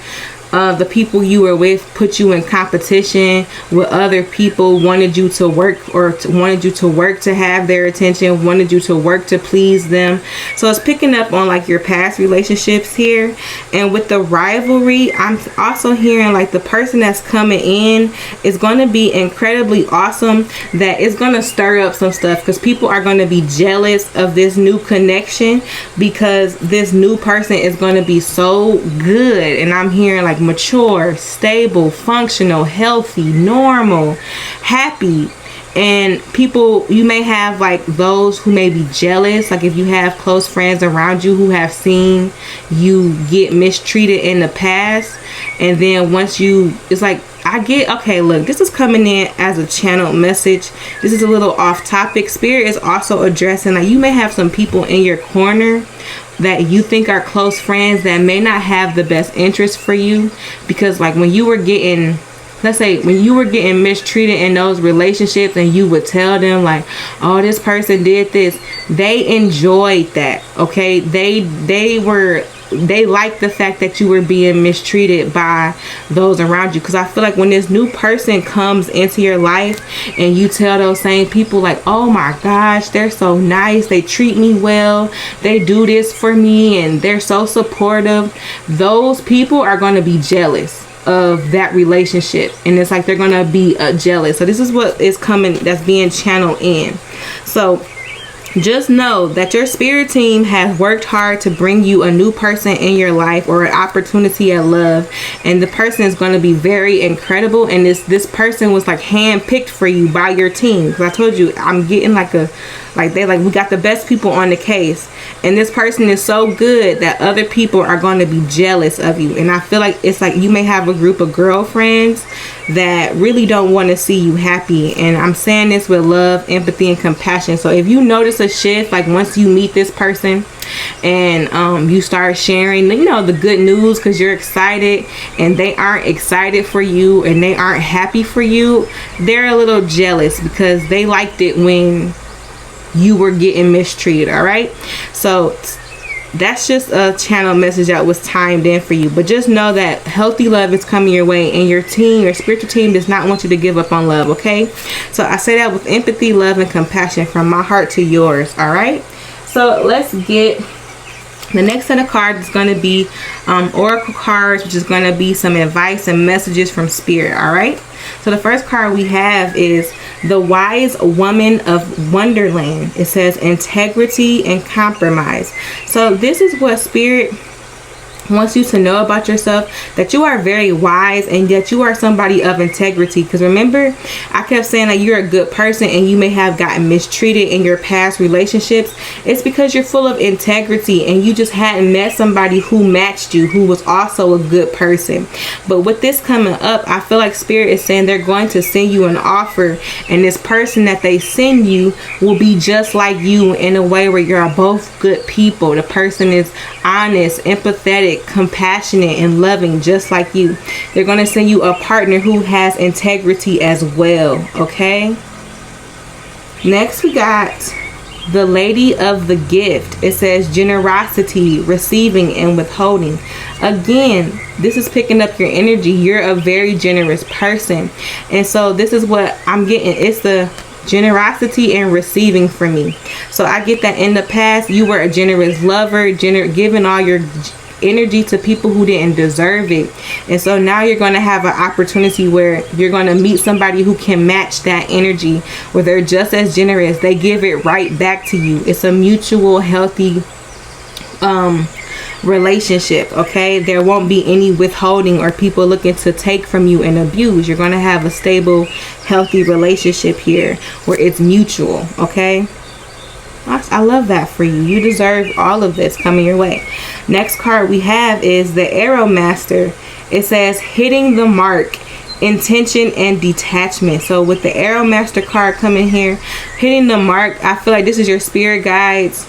the people you were with put you in competition with other people, wanted you to work to have their attention, wanted you to work to please them. So it's picking up on like your past relationships here. And with the rivalry, I'm also hearing like the person that's coming in is going to be incredibly awesome, that it's going to stir up some stuff, because people are going to be jealous of this new connection, because this new person is going to be so good. And I'm hearing like mature, stable, functional, healthy, normal, happy. And people, you may have like those who may be jealous, like if you have close friends around you who have seen you get mistreated in the past, and then once you, it's like, I get, okay, look, this is coming in as a channel message. This is a little off topic. Spirit is also addressing like you may have some people in your corner that you think are close friends that may not have the best interest for you, because like when you were getting, let's say when you were getting mistreated in those relationships and you would tell them like, oh, this person did this, they enjoyed that, okay? They like the fact that you were being mistreated by those around you. Because I feel like when this new person comes into your life and you tell those same people like, oh my gosh, they're so nice, they treat me well, they do this for me, and they're so supportive, those people are going to be jealous of that relationship. And it's like they're going to be jealous. So this is what is coming, that's being channeled in. So just know that your spirit team has worked hard to bring you a new person in your life, or an opportunity at love, and the person is going to be very incredible. And this person was like handpicked for you by your team, because I told you I'm getting like we got the best people on the case, and this person is so good that other people are going to be jealous of you. And I feel like it's like you may have a group of girlfriends that really don't want to see you happy, and I'm saying this with love, empathy, and compassion. So if you notice a shift, like once you meet this person and you start sharing, the good news because you're excited, and they aren't excited for you and they aren't happy for you, they're a little jealous because they liked it when you were getting mistreated. All right, so that's just a channel message that was timed in for you. But just know that healthy love is coming your way, and your team, your spiritual team, does not want you to give up on love. Okay, so I say that with empathy, love, and compassion from my heart to yours. All right, so let's get the next set of cards. Is going to be oracle cards, which is going to be some advice and messages from spirit. All right, so the first card we have is the Wise Woman of Wonderland. It says integrity and compromise. So this is what spirit wants you to know about yourself, that you are very wise and that you are somebody of integrity. Because remember, I kept saying that you're a good person and you may have gotten mistreated in your past relationships. It's because you're full of integrity and you just hadn't met somebody who matched you, who was also a good person. But with this coming up, I feel like spirit is saying they're going to send you an offer, and this person that they send you will be just like you in a way where you're both good people. The person is honest, empathetic, compassionate, and loving, just like you. They're going to send you a partner who has integrity as well. Okay, next we got the Lady of the Gift. It says generosity, receiving, and withholding. Again, this is picking up your energy. You're a very generous person, and so this is what I'm getting. It's the generosity and receiving for me. So I get that in the past you were a generous lover, giving all your energy to people who didn't deserve it, and so now you're going to have an opportunity where you're going to meet somebody who can match that energy, where they're just as generous. They give it right back to you. It's a mutual healthy relationship. Okay, there won't be any withholding or people looking to take from you and abuse. You're going to have a stable, healthy relationship here where it's mutual. Okay, I love that for you. You deserve all of this coming your way. Next card we have is the Arrow Master. It says hitting the mark, intention, and detachment. So with the Arrow Master card coming here, hitting the mark, I feel like this is your spirit guides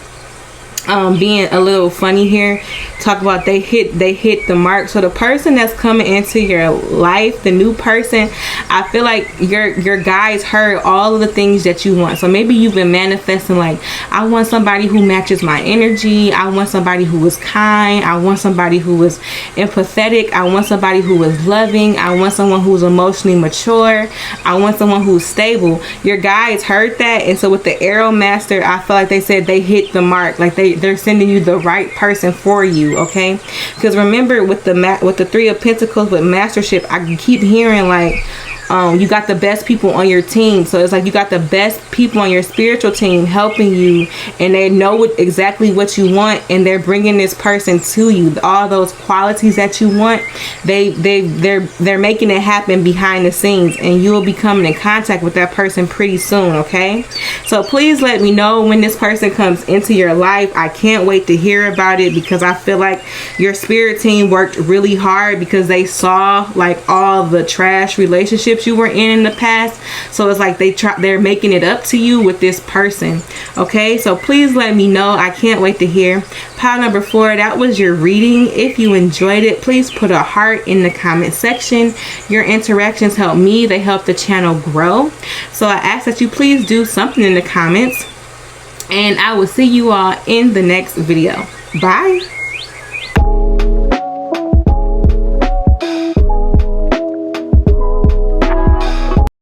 being a little funny here. Talk about they hit the mark. So the person that's coming into your life, the new person, I feel like your guides heard all of the things that you want. So maybe you've been manifesting like, I want somebody who matches my energy, I want somebody who is kind, I want somebody who is empathetic, I want somebody who is loving, I want someone who's emotionally mature, I want someone who's stable. Your guides heard that, and so with the Arrow Master, I feel like they said they hit the mark. Like they're sending you the right person for you. Okay, because remember with the Three of Pentacles with mastership, I keep hearing like you got the best people on your team. So it's like you got the best people on your spiritual team helping you, and they know exactly what you want, and they're bringing this person to you. All those qualities that you want, they're making it happen behind the scenes, and you will be coming in contact with that person pretty soon. Okay, so please let me know when this person comes into your life. I can't wait to hear about it, because I feel like your spirit team worked really hard because they saw like all the trash relationships you were in the past. So it's like they're making it up to you with this person. Okay, so please let me know. I can't wait to hear. Pile number 4, that was your reading. If you enjoyed it, please put a heart in the comment section. Your interactions help me, they help the channel grow. So I ask that you please do something in the comments, and I will see you all in the next video. Bye.